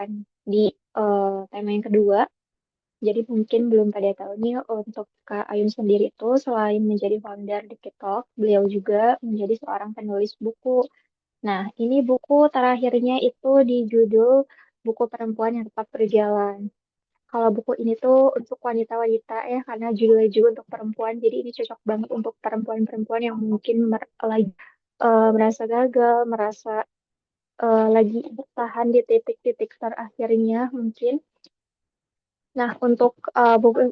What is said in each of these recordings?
akan di tema yang kedua. Jadi mungkin belum pada tahu nih untuk Kak Ayun sendiri itu selain menjadi founder di TikTok, beliau juga menjadi seorang penulis buku. Nah, ini buku terakhirnya itu di judul Buku Perempuan yang Tetap Berjalan. Kalau buku ini tuh untuk wanita-wanita ya, karena judulnya juga untuk perempuan, jadi ini cocok banget untuk perempuan-perempuan yang mungkin lagi merasa gagal, merasa lagi bertahan di titik-titik terakhirnya mungkin. Nah, untuk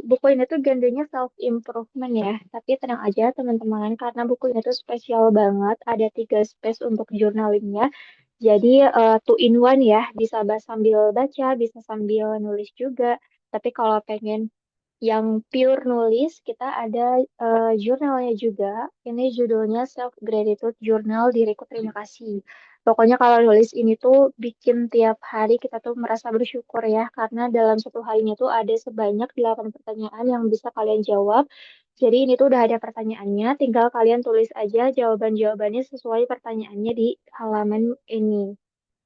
buku ini tuh genrenya self improvement ya. Tapi tenang aja teman-teman, karena buku ini tuh spesial banget. Ada 3 space untuk journalingnya. Jadi two in one ya, bisa sambil baca, bisa sambil nulis juga. Tapi kalau pengen yang pure nulis, kita ada jurnalnya juga. Ini judulnya Self Gratitude Journal Diriku Terima Kasih. Pokoknya kalau nulis ini tuh bikin tiap hari kita tuh merasa bersyukur ya, karena dalam satu harinya tuh ada sebanyak 8 pertanyaan yang bisa kalian jawab. Jadi ini tuh udah ada pertanyaannya, tinggal kalian tulis aja jawaban-jawabannya sesuai pertanyaannya di halaman ini.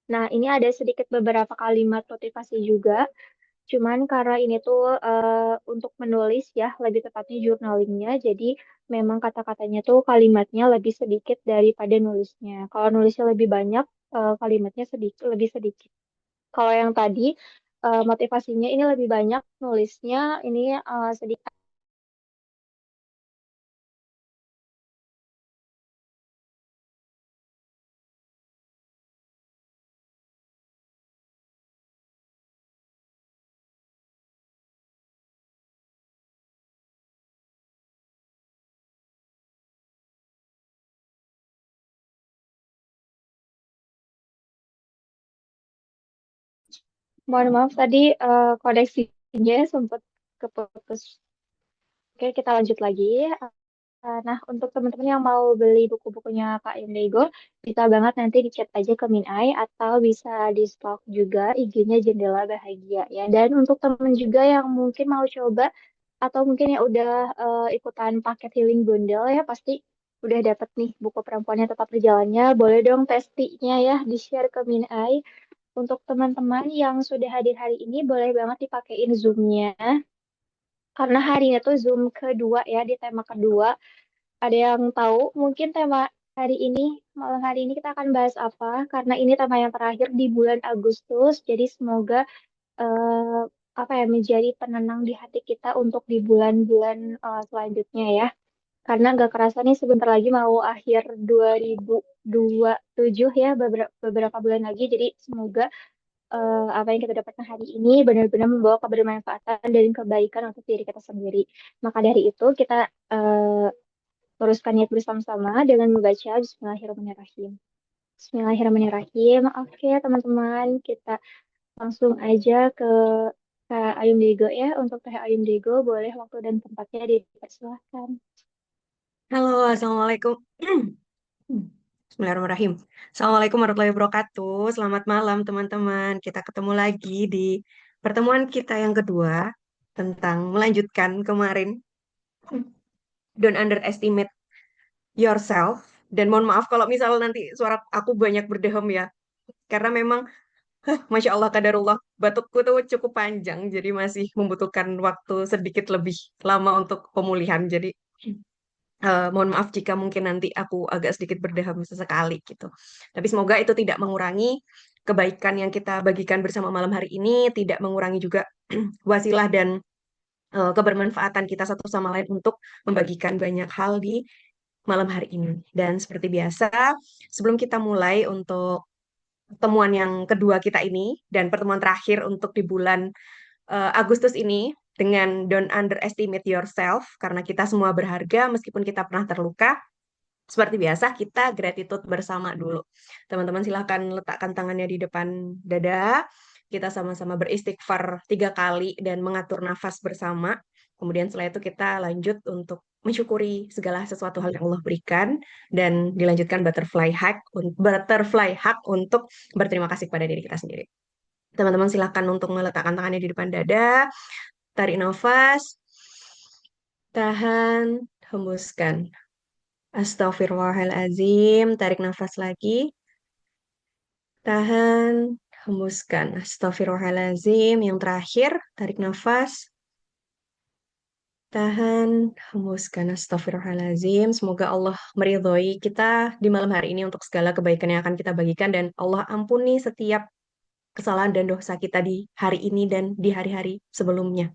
Nah, ini ada sedikit beberapa kalimat motivasi juga. Cuman karena ini tuh untuk menulis ya, lebih tepatnya journalingnya, jadi memang kata-katanya tuh kalimatnya lebih sedikit daripada nulisnya. Kalau nulisnya lebih banyak, kalimatnya sedikit, lebih sedikit. Kalau yang tadi motivasinya ini lebih banyak, nulisnya ini sedikit. Mohon maaf tadi koneksinya sempat keputus. Oke, kita lanjut lagi. Nah, untuk teman-teman yang mau beli buku-bukunya Kak Indego, bisa banget nanti di chat aja ke Minai atau bisa di stalk juga IG-nya Jendela Bahagia ya. Dan untuk teman juga yang mungkin mau coba atau mungkin yang udah ikutan paket healing bundle ya, pasti udah dapet nih buku perempuannya tetap berjalannya. Boleh dong testinya ya di-share ke Minai. Untuk teman-teman yang sudah hadir hari ini, boleh banget dipakein Zoom-nya. Karena harinya tuh Zoom kedua ya, di tema kedua. Ada yang tahu mungkin tema hari ini, malam hari ini kita akan bahas apa? Karena ini tema yang terakhir di bulan Agustus, jadi semoga eh, apa ya menjadi penenang di hati kita untuk di bulan-bulan selanjutnya ya. Karena gak kerasa nih sebentar lagi mau akhir 2027 ya, beberapa bulan lagi. Jadi semoga apa yang kita dapatkan hari ini benar-benar membawa kebermanfaatan dan kebaikan untuk diri kita sendiri. Maka dari itu kita eh, teruskan niat bersama-sama dengan membaca Bismillahirrahmanirrahim. Bismillahirrahmanirrahim. Oke, teman-teman, kita langsung aja ke Kak Ayum Digo ya. Untuk Teh Ayum Digo, boleh waktu dan tempatnya dipersilahkan. Halo, Assalamualaikum. Bismillahirrahmanirrahim. Assalamualaikum warahmatullahi wabarakatuh. Selamat malam, teman-teman. Kita ketemu lagi di pertemuan kita yang kedua tentang melanjutkan kemarin. Don't underestimate yourself. Dan mohon maaf kalau misal nanti suara aku banyak berdehem ya. Karena memang, Masya Allah, kadarullah, batukku tuh cukup panjang. Jadi masih membutuhkan waktu sedikit lebih lama untuk pemulihan. Jadi mohon maaf jika mungkin nanti aku agak sedikit berdaham sesekali gitu. Tapi semoga itu tidak mengurangi kebaikan yang kita bagikan bersama malam hari ini, tidak mengurangi juga wasilah dan kebermanfaatan kita satu sama lain untuk membagikan banyak hal di malam hari ini. Dan seperti biasa, sebelum kita mulai untuk pertemuan yang kedua kita ini dan pertemuan terakhir untuk di bulan Agustus ini dengan don't underestimate yourself karena kita semua berharga meskipun kita pernah terluka. Seperti biasa kita gratitude bersama dulu. Teman-teman silahkan letakkan tangannya di depan dada. Kita sama-sama beristighfar 3 kali dan mengatur nafas bersama. Kemudian setelah itu kita lanjut untuk mensyukuri segala sesuatu hal yang Allah berikan dan dilanjutkan butterfly hug untuk berterima kasih kepada diri kita sendiri. Teman-teman silahkan untuk meletakkan tangannya di depan dada, tarik nafas, tahan, hembuskan. Astagfirullahalazim. Tarik nafas lagi. Tahan. hembuskan. Astagfirullahaladzim. Yang terakhir, tarik nafas. Tahan, hembuskan. Astagfirullahaladzim. Semoga Allah meridhoi kita di malam hari ini untuk segala kebaikan yang akan kita bagikan. Dan Allah ampuni setiap kesalahan dan dosa kita di hari ini dan di hari-hari sebelumnya.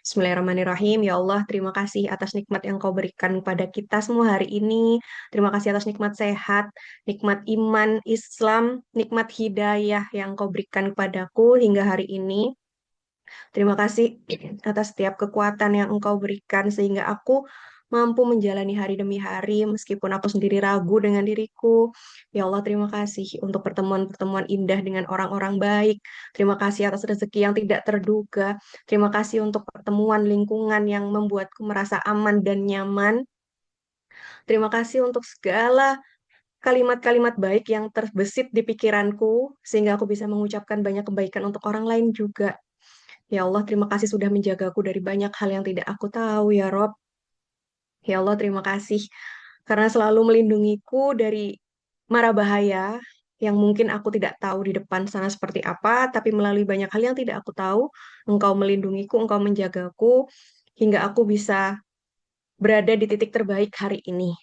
Bismillahirrahmanirrahim. Ya Allah, terima kasih atas nikmat yang Kau berikan pada kita semua hari ini. Terima kasih atas nikmat sehat, nikmat iman, Islam, nikmat hidayah yang Kau berikan kepadaku hingga hari ini. Terima kasih atas setiap kekuatan yang Engkau berikan sehingga aku mampu menjalani hari demi hari meskipun aku sendiri ragu dengan diriku. Ya Allah, terima kasih untuk pertemuan-pertemuan indah dengan orang-orang baik. Terima kasih atas rezeki yang tidak terduga. Terima kasih untuk pertemuan lingkungan yang membuatku merasa aman dan nyaman. Terima kasih untuk segala kalimat-kalimat baik yang terbesit di pikiranku sehingga aku bisa mengucapkan banyak kebaikan untuk orang lain juga. Ya Allah, terima kasih sudah menjagaku dari banyak hal yang tidak aku tahu, ya Rob. Ya Allah, terima kasih karena selalu melindungiku dari mara bahaya yang mungkin aku tidak tahu di depan sana seperti apa, tapi melalui banyak hal yang tidak aku tahu, Engkau melindungiku, Engkau menjagaku, hingga aku bisa berada di titik terbaik hari ini.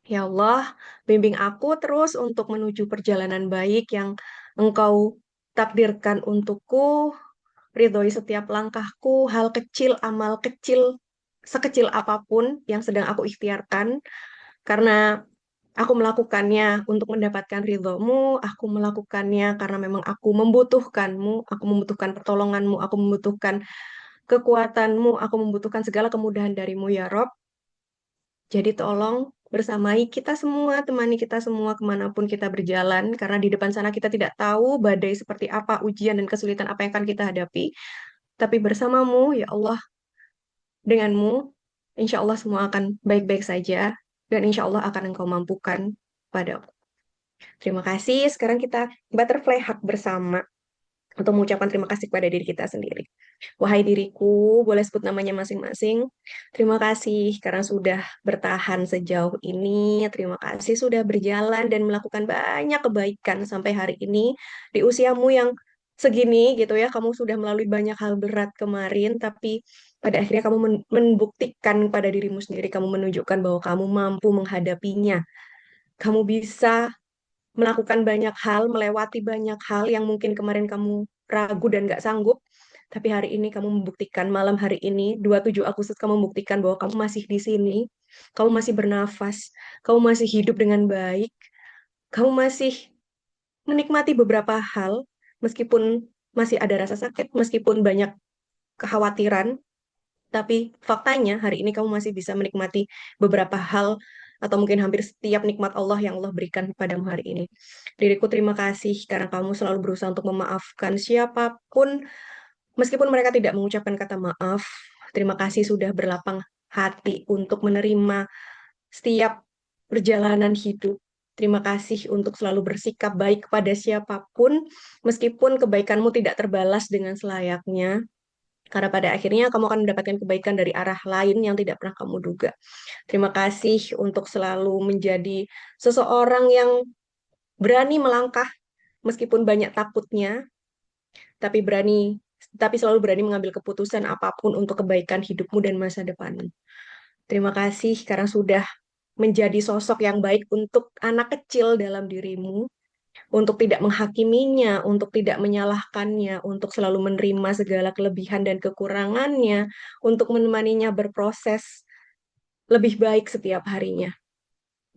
Ya Allah, bimbing aku terus untuk menuju perjalanan baik yang Engkau takdirkan untukku. Ridhoi setiap langkahku, hal kecil, amal kecil, sekecil apapun yang sedang aku ikhtiarkan, karena aku melakukannya untuk mendapatkan ridhomu, aku melakukannya karena memang aku membutuhkanmu, aku membutuhkan pertolonganmu, aku membutuhkan kekuatanmu, aku membutuhkan segala kemudahan darimu, ya Rob. Jadi tolong bersamai kita semua, temani kita semua kemanapun kita berjalan, karena di depan sana kita tidak tahu badai seperti apa, ujian dan kesulitan apa yang akan kita hadapi. Tapi bersamamu, ya Allah, denganmu, insya Allah semua akan baik-baik saja, dan insya Allah akan Engkau mampukan padaku. Terima kasih. Sekarang kita butterfly hug bersama untuk mengucapkan terima kasih kepada diri kita sendiri. Wahai diriku, boleh sebut namanya masing-masing. Terima kasih karena sudah bertahan sejauh ini. Terima kasih sudah berjalan dan melakukan banyak kebaikan sampai hari ini. Di usiamu yang segini gitu ya, kamu sudah melalui banyak hal berat kemarin, tapi pada akhirnya kamu membuktikan pada dirimu sendiri, kamu menunjukkan bahwa kamu mampu menghadapinya. Kamu bisa melakukan banyak hal, melewati banyak hal yang mungkin kemarin kamu ragu dan gak sanggup. Tapi hari ini kamu membuktikan, malam hari ini, 27 Agustus, kamu membuktikan bahwa kamu masih di sini, kamu masih bernafas, kamu masih hidup dengan baik, kamu masih menikmati beberapa hal, meskipun masih ada rasa sakit, meskipun banyak kekhawatiran, tapi faktanya hari ini kamu masih bisa menikmati beberapa hal atau mungkin hampir setiap nikmat Allah yang Allah berikan padamu hari ini. Diriku terima kasih karena kamu selalu berusaha untuk memaafkan siapapun meskipun mereka tidak mengucapkan kata maaf. Terima kasih sudah berlapang hati untuk menerima setiap perjalanan hidup. Terima kasih untuk selalu bersikap baik kepada siapapun, meskipun kebaikanmu tidak terbalas dengan selayaknya. Karena pada akhirnya kamu akan mendapatkan kebaikan dari arah lain yang tidak pernah kamu duga. Terima kasih untuk selalu menjadi seseorang yang berani melangkah meskipun banyak takutnya, tapi tapi selalu berani mengambil keputusan apapun untuk kebaikan hidupmu dan masa depanmu. Terima kasih karena sudah menjadi sosok yang baik untuk anak kecil dalam dirimu, untuk tidak menghakiminya, untuk tidak menyalahkannya, untuk selalu menerima segala kelebihan dan kekurangannya, untuk menemaninya berproses lebih baik setiap harinya.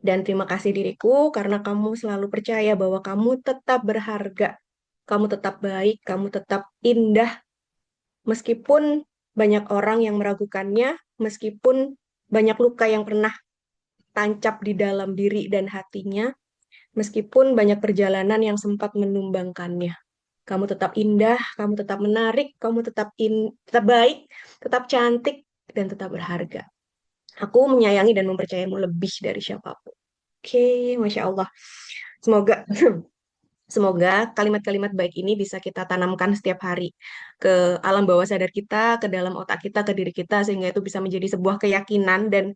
Dan terima kasih diriku karena kamu selalu percaya bahwa kamu tetap berharga, kamu tetap baik, kamu tetap indah, meskipun banyak orang yang meragukannya, meskipun banyak luka yang pernah tancap di dalam diri dan hatinya, meskipun banyak perjalanan yang sempat menumbangkannya. Kamu tetap indah, kamu tetap menarik, kamu tetap baik, tetap cantik, dan tetap berharga. Aku menyayangi dan mempercayamu lebih dari siapapun. Oke, Masya Allah. Semoga semoga kalimat-kalimat baik ini bisa kita tanamkan setiap hari ke alam bawah sadar kita, ke dalam otak kita, ke diri kita, sehingga itu bisa menjadi sebuah keyakinan dan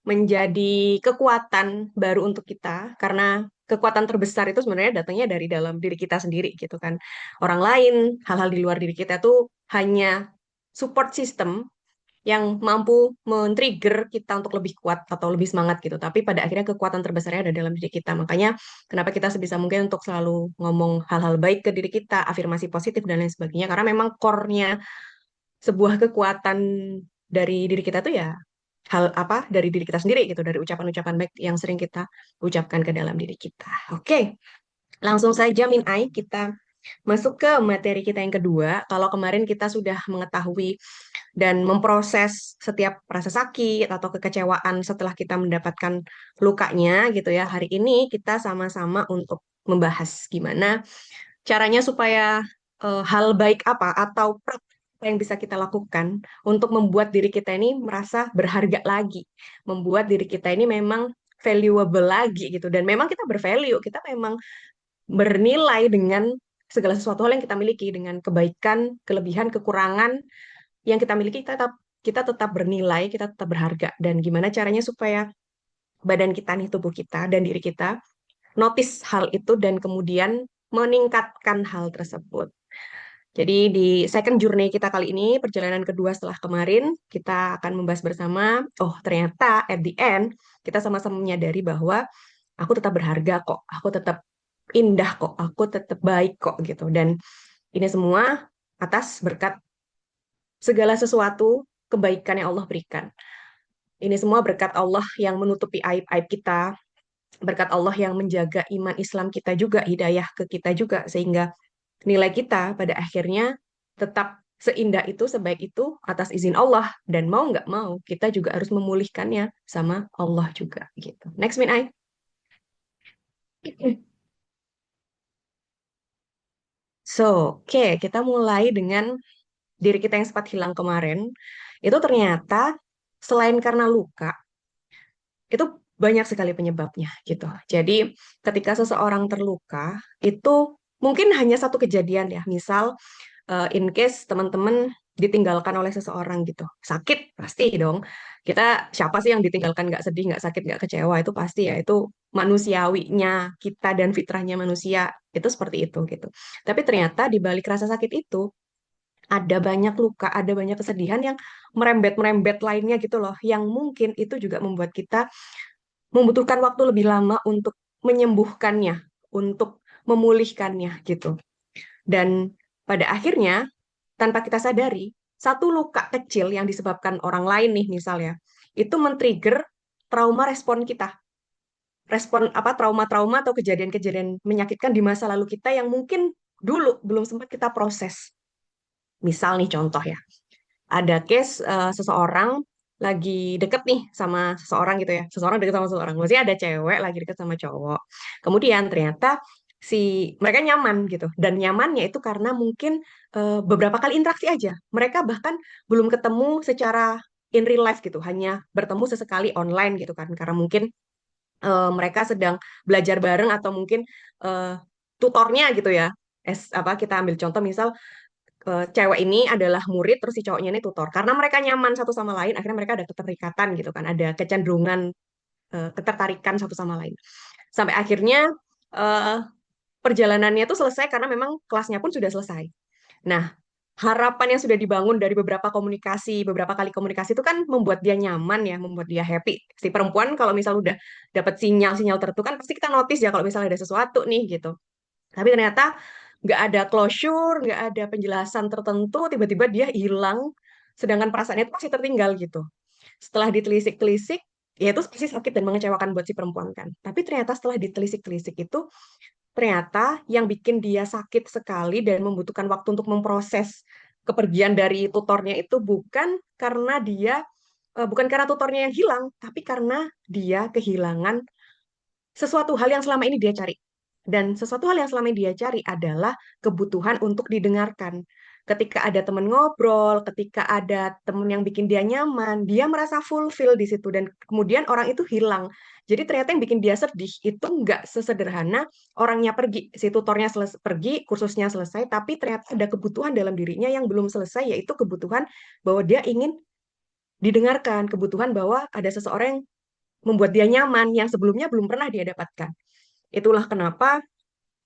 menjadi kekuatan baru untuk kita, karena kekuatan terbesar itu sebenarnya datangnya dari dalam diri kita sendiri gitu kan. Orang lain, hal-hal di luar diri kita tuh hanya support system yang mampu men-trigger kita untuk lebih kuat atau lebih semangat gitu. Tapi pada akhirnya kekuatan terbesarnya ada dalam diri kita. Makanya kenapa kita sebisa mungkin untuk selalu ngomong hal-hal baik ke diri kita, afirmasi positif dan lain sebagainya. Karena memang core-nya sebuah kekuatan dari diri kita tuh ya hal apa dari diri kita sendiri gitu, dari ucapan-ucapan baik yang sering kita ucapkan ke dalam diri kita. Oke, langsung saja Min Ai, kita masuk ke materi kita yang kedua. Kalau kemarin kita sudah mengetahui dan memproses setiap rasa sakit atau kekecewaan setelah kita mendapatkan lukanya gitu ya. Hari ini kita sama-sama untuk membahas gimana caranya supaya hal baik apa atau praktek apa yang bisa kita lakukan untuk membuat diri kita ini merasa berharga lagi, membuat diri kita ini memang valuable lagi gitu. Dan memang kita bervalue, kita memang bernilai dengan segala sesuatu hal yang kita miliki, dengan kebaikan, kelebihan, kekurangan yang kita miliki, kita tetap bernilai, kita tetap berharga. Dan gimana caranya supaya badan kita nih, tubuh kita dan diri kita notice hal itu dan kemudian meningkatkan hal tersebut. Jadi di second journey kita kali ini, perjalanan kedua setelah kemarin, kita akan membahas bersama, oh ternyata at the end, kita sama-sama menyadari bahwa aku tetap berharga kok, aku tetap indah kok, aku tetap baik kok gitu. Dan ini semua atas berkat segala sesuatu kebaikan yang Allah berikan. Ini semua berkat Allah yang menutupi aib-aib kita, berkat Allah yang menjaga iman Islam kita juga, hidayah ke kita juga, sehingga nilai kita pada akhirnya tetap seindah itu, sebaik itu atas izin Allah. Dan mau nggak mau, kita juga harus memulihkannya sama Allah juga gitu. Next, Min Ai. So, oke, kita mulai dengan diri kita yang sempat hilang kemarin. Itu ternyata selain karena luka, itu banyak sekali penyebabnya gitu. Jadi ketika seseorang terluka, itu mungkin hanya satu kejadian ya. Misal in case teman-teman ditinggalkan oleh seseorang gitu. Sakit pasti dong. Kita siapa sih yang ditinggalkan nggak sedih, nggak sakit, nggak kecewa, itu pasti ya. Itu manusiawinya kita dan fitrahnya manusia itu seperti itu gitu. Tapi ternyata di balik rasa sakit itu ada banyak luka, ada banyak kesedihan yang merembet-merembet lainnya gitu loh, yang mungkin itu juga membuat kita membutuhkan waktu lebih lama untuk menyembuhkannya, untuk memulihkannya gitu. Dan pada akhirnya, tanpa kita sadari, satu luka kecil yang disebabkan orang lain nih misalnya, itu men-trigger trauma respon kita. Respon apa trauma-trauma atau kejadian-kejadian menyakitkan di masa lalu kita yang mungkin dulu belum sempat kita proses. Misal nih contoh ya, ada case seseorang lagi deket nih sama seseorang gitu ya. Seseorang deket sama seseorang. Maksudnya ada cewek lagi deket sama cowok. Kemudian ternyata si mereka nyaman gitu. Dan nyamannya itu karena mungkin beberapa kali interaksi aja. Mereka bahkan belum ketemu secara in real life gitu. Hanya bertemu sesekali online gitu kan. Karena mungkin mereka sedang belajar bareng atau mungkin eh, tutornya gitu ya. Apa kita ambil contoh misal cewek ini adalah murid, terus si cowoknya ini tutor. Karena mereka nyaman satu sama lain, akhirnya mereka ada keterikatan gitu kan, ada kecenderungan ketertarikan satu sama lain. Sampai akhirnya eh, perjalanannya itu selesai karena memang kelasnya pun sudah selesai. Nah, harapan yang sudah dibangun dari beberapa komunikasi, beberapa kali komunikasi itu kan membuat dia nyaman ya, membuat dia happy. Si perempuan kalau misal udah dapat sinyal-sinyal tertentu kan pasti kita notice ya kalau misalnya ada sesuatu nih gitu. Tapi ternyata nggak ada closure, nggak ada penjelasan tertentu, tiba-tiba dia hilang, sedangkan perasaannya itu masih tertinggal gitu. Setelah ditelisik-telisik, ya itu pasti sakit dan mengecewakan buat si perempuan kan. Tapi ternyata setelah ditelisik-telisik itu, ternyata yang bikin dia sakit sekali dan membutuhkan waktu untuk memproses kepergian dari tutornya itu bukan karena tutornya yang hilang, tapi karena dia kehilangan sesuatu hal yang selama ini dia cari. Dan sesuatu hal yang selama ini dia cari adalah kebutuhan untuk didengarkan. Ketika ada teman ngobrol, ketika ada teman yang bikin dia nyaman, dia merasa fulfill di situ. Dan kemudian orang itu hilang. Jadi ternyata yang bikin dia sedih itu nggak sesederhana orangnya pergi. Si tutornya pergi, kursusnya selesai, tapi ternyata ada kebutuhan dalam dirinya yang belum selesai, yaitu kebutuhan bahwa dia ingin didengarkan, kebutuhan bahwa ada seseorang yang membuat dia nyaman yang sebelumnya belum pernah dia dapatkan. Itulah kenapa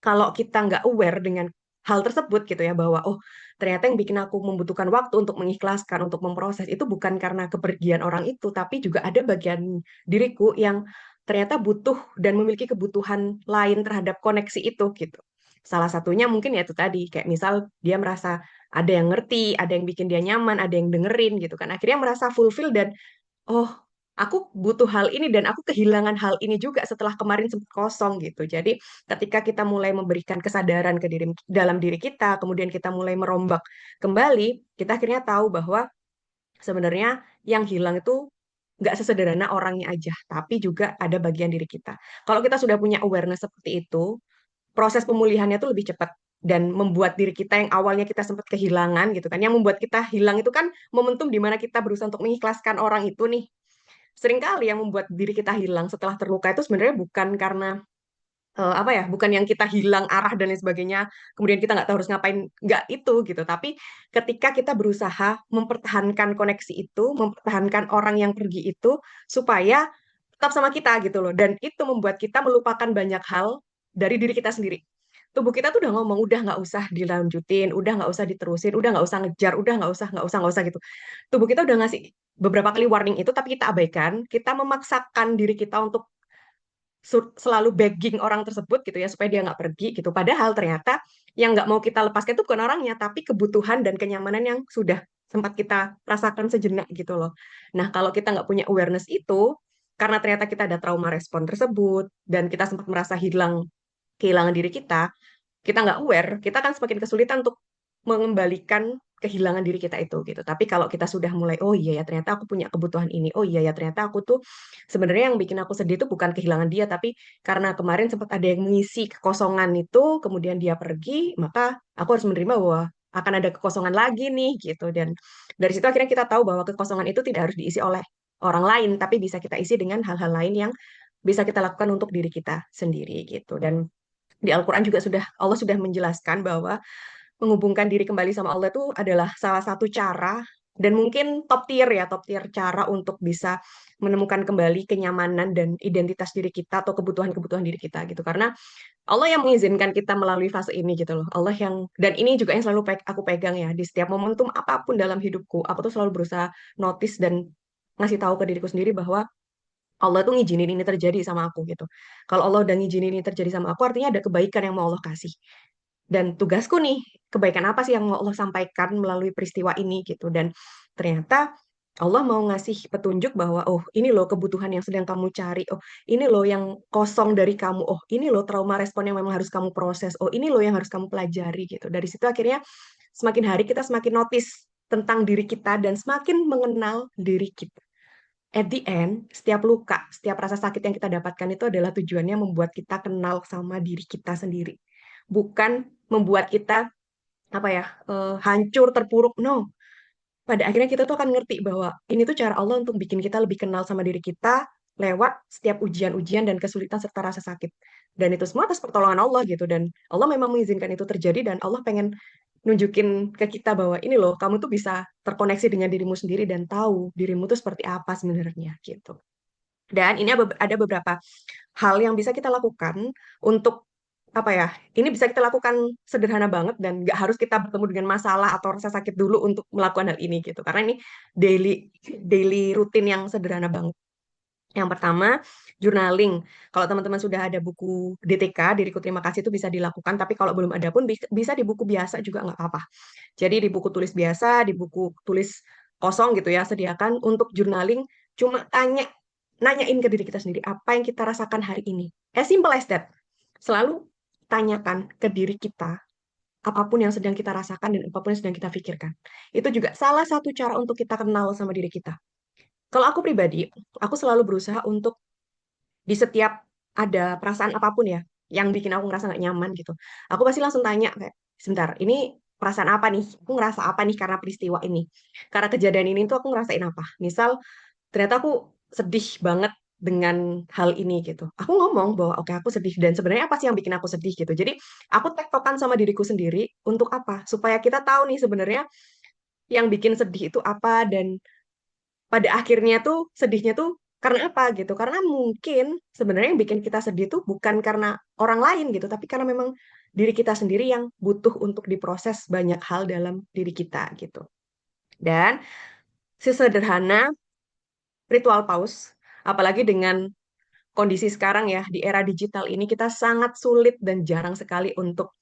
kalau kita nggak aware dengan hal tersebut gitu ya, bahwa oh ternyata yang bikin aku membutuhkan waktu untuk mengikhlaskan, untuk memproses itu bukan karena kepergian orang itu, tapi juga ada bagian diriku yang ternyata butuh dan memiliki kebutuhan lain terhadap koneksi itu gitu. Salah satunya mungkin ya itu tadi, kayak misal dia merasa ada yang ngerti, ada yang bikin dia nyaman, ada yang dengerin gitu kan. Akhirnya merasa fulfill dan oh, aku butuh hal ini dan aku kehilangan hal ini juga setelah kemarin sempat kosong gitu. Jadi, ketika kita mulai memberikan kesadaran ke diri dalam diri kita, kemudian kita mulai merombak kembali, kita akhirnya tahu bahwa sebenarnya yang hilang itu nggak sesederhana orangnya aja, tapi juga ada bagian diri kita. Kalau kita sudah punya awareness seperti itu, proses pemulihannya tuh lebih cepat dan membuat diri kita yang awalnya kita sempat kehilangan gitu kan, yang membuat kita hilang itu kan momentum di mana kita berusaha untuk mengikhlaskan orang itu nih. Seringkali yang membuat diri kita hilang setelah terluka itu sebenarnya bukan karena apa ya, bukan yang kita hilang arah dan lain sebagainya, kemudian kita nggak tahu harus ngapain, nggak itu gitu. Tapi ketika kita berusaha mempertahankan koneksi itu, mempertahankan orang yang pergi itu, supaya tetap sama kita gitu loh. Dan itu membuat kita melupakan banyak hal dari diri kita sendiri. Tubuh kita tuh udah ngomong, udah nggak usah dilanjutin, udah nggak usah diterusin, udah nggak usah ngejar, udah nggak usah gitu. Tubuh kita udah ngasih beberapa kali warning itu, tapi kita abaikan, kita memaksakan diri kita untuk selalu begging orang tersebut gitu ya supaya dia nggak pergi gitu. Padahal ternyata yang nggak mau kita lepaskan itu bukan orangnya, tapi kebutuhan dan kenyamanan yang sudah sempat kita rasakan sejenak gitu loh. Nah, kalau kita nggak punya awareness itu, karena ternyata kita ada trauma respon tersebut dan kita sempat merasa kehilangan diri kita nggak aware, kita kan semakin kesulitan untuk mengembalikan kehilangan diri kita itu gitu. Tapi kalau kita sudah mulai, oh iya ya ternyata aku punya kebutuhan ini, oh iya ya ternyata aku tuh sebenarnya yang bikin aku sedih itu bukan kehilangan dia, tapi karena kemarin sempat ada yang mengisi kekosongan itu, kemudian dia pergi, maka aku harus menerima bahwa akan ada kekosongan lagi nih gitu. Dan dari situ akhirnya kita tahu bahwa kekosongan itu tidak harus diisi oleh orang lain, tapi bisa kita isi dengan hal-hal lain yang bisa kita lakukan untuk diri kita sendiri gitu. Dan di Al-Quran juga Allah sudah menjelaskan bahwa menghubungkan diri kembali sama Allah itu adalah salah satu cara dan mungkin top tier cara untuk bisa menemukan kembali kenyamanan dan identitas diri kita atau kebutuhan-kebutuhan diri kita gitu. Karena Allah yang mengizinkan kita melalui fase ini gitu loh. Allah yang dan ini juga yang selalu aku pegang ya di setiap momentum apapun dalam hidupku. Aku tuh selalu berusaha notice dan ngasih tahu ke diriku sendiri bahwa Allah tuh ngizinin ini terjadi sama aku gitu. Kalau Allah udah ngizinin ini terjadi sama aku, artinya ada kebaikan yang mau Allah kasih. Dan tugasku nih, kebaikan apa sih yang mau Allah sampaikan melalui peristiwa ini gitu. Dan ternyata Allah mau ngasih petunjuk bahwa, oh ini loh kebutuhan yang sedang kamu cari. Oh ini loh yang kosong dari kamu. Oh ini loh trauma respon yang memang harus kamu proses. Oh ini loh yang harus kamu pelajari gitu. Dari situ akhirnya semakin hari kita semakin notice tentang diri kita dan semakin mengenal diri kita. At the end, setiap luka, setiap rasa sakit yang kita dapatkan itu adalah tujuannya membuat kita kenal sama diri kita sendiri. Bukan membuat kita apa ya hancur terpuruk. No, pada akhirnya kita tuh akan ngerti bahwa ini tuh cara Allah untuk bikin kita lebih kenal sama diri kita lewat setiap ujian-ujian dan kesulitan serta rasa sakit. Dan itu semua atas pertolongan Allah gitu. Dan Allah memang mengizinkan itu terjadi dan Allah pengen nunjukin ke kita bahwa ini loh, kamu tuh bisa terkoneksi dengan dirimu sendiri dan tahu dirimu tuh seperti apa sebenarnya gitu. Dan ini ada beberapa hal yang bisa kita lakukan untuk apa ya? Ini bisa kita lakukan sederhana banget dan nggak harus kita bertemu dengan masalah atau rasa sakit dulu untuk melakukan hal ini gitu. Karena ini daily daily rutin yang sederhana banget. Yang pertama, journaling. Kalau teman-teman sudah ada buku DTK, Diriku Terima Kasih itu bisa dilakukan, tapi kalau belum ada pun bisa di buku biasa juga nggak apa-apa. Jadi di buku tulis biasa, di buku tulis kosong gitu ya, sediakan untuk journaling, cuma nanyain ke diri kita sendiri, apa yang kita rasakan hari ini. As simple as that. Selalu tanyakan ke diri kita, apapun yang sedang kita rasakan dan apapun yang sedang kita pikirkan. Itu juga salah satu cara untuk kita kenal sama diri kita. Kalau aku pribadi, aku selalu berusaha untuk di setiap ada perasaan apapun ya yang bikin aku ngerasa nggak nyaman gitu. Aku pasti langsung tanya kayak, sebentar, ini perasaan apa nih? Aku ngerasa apa nih karena peristiwa ini? Karena kejadian ini tuh aku ngerasain apa? Misal, ternyata aku sedih banget dengan hal ini gitu. Aku ngomong bahwa oke aku sedih dan sebenarnya apa sih yang bikin aku sedih gitu. Jadi aku tektokan sama diriku sendiri untuk apa? Supaya kita tahu nih sebenarnya yang bikin sedih itu apa dan pada akhirnya tuh sedihnya tuh Karena apa gitu? Karena mungkin sebenarnya yang bikin kita sedih itu bukan karena orang lain gitu, tapi karena memang diri kita sendiri yang butuh untuk diproses banyak hal dalam diri kita gitu. Dan sesederhana ritual pause, apalagi dengan kondisi sekarang ya, di era digital ini kita sangat sulit dan jarang sekali untuk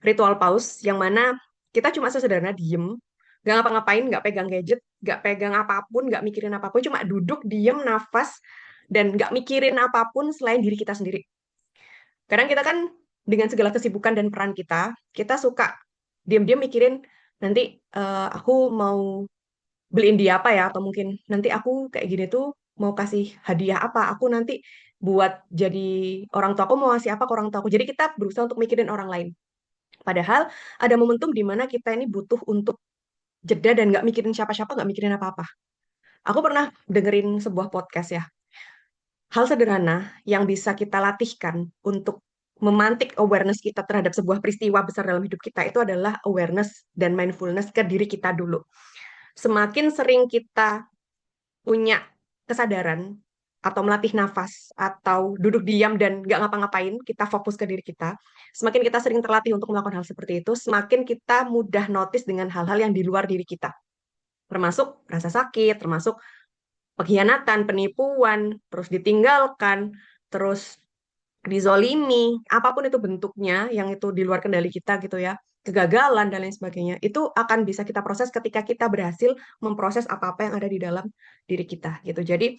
ritual pause, yang mana kita cuma sesederhana diem, gak ngapa-ngapain, gak pegang gadget, gak pegang apapun, gak mikirin apapun, cuma duduk, diem, nafas, dan gak mikirin apapun selain diri kita sendiri. Kadang kita kan dengan segala kesibukan dan peran kita suka diam-diam mikirin, nanti aku mau beliin dia apa ya, atau mungkin nanti aku kayak gini tuh mau kasih hadiah apa, aku nanti buat jadi orang tua aku mau ngasih apa ke orang tua aku. Jadi kita berusaha untuk mikirin orang lain. Padahal ada momentum di mana kita ini butuh untuk jeda dan nggak mikirin siapa-siapa, nggak mikirin apa-apa. Aku pernah dengerin sebuah podcast ya. Hal sederhana yang bisa kita latihkan untuk memantik awareness kita terhadap sebuah peristiwa besar dalam hidup kita itu adalah awareness dan mindfulness ke diri kita dulu. Semakin sering kita punya kesadaran atau melatih nafas atau duduk diam dan nggak ngapa-ngapain, kita fokus ke diri kita. Semakin kita sering terlatih untuk melakukan hal seperti itu, semakin kita mudah notice dengan hal-hal yang di luar diri kita. Termasuk rasa sakit, termasuk pengkhianatan, penipuan, terus ditinggalkan, terus dizolimi, apapun itu bentuknya yang itu di luar kendali kita gitu ya, kegagalan dan lain sebagainya, itu akan bisa kita proses ketika kita berhasil memproses apa-apa yang ada di dalam diri kita gitu. Jadi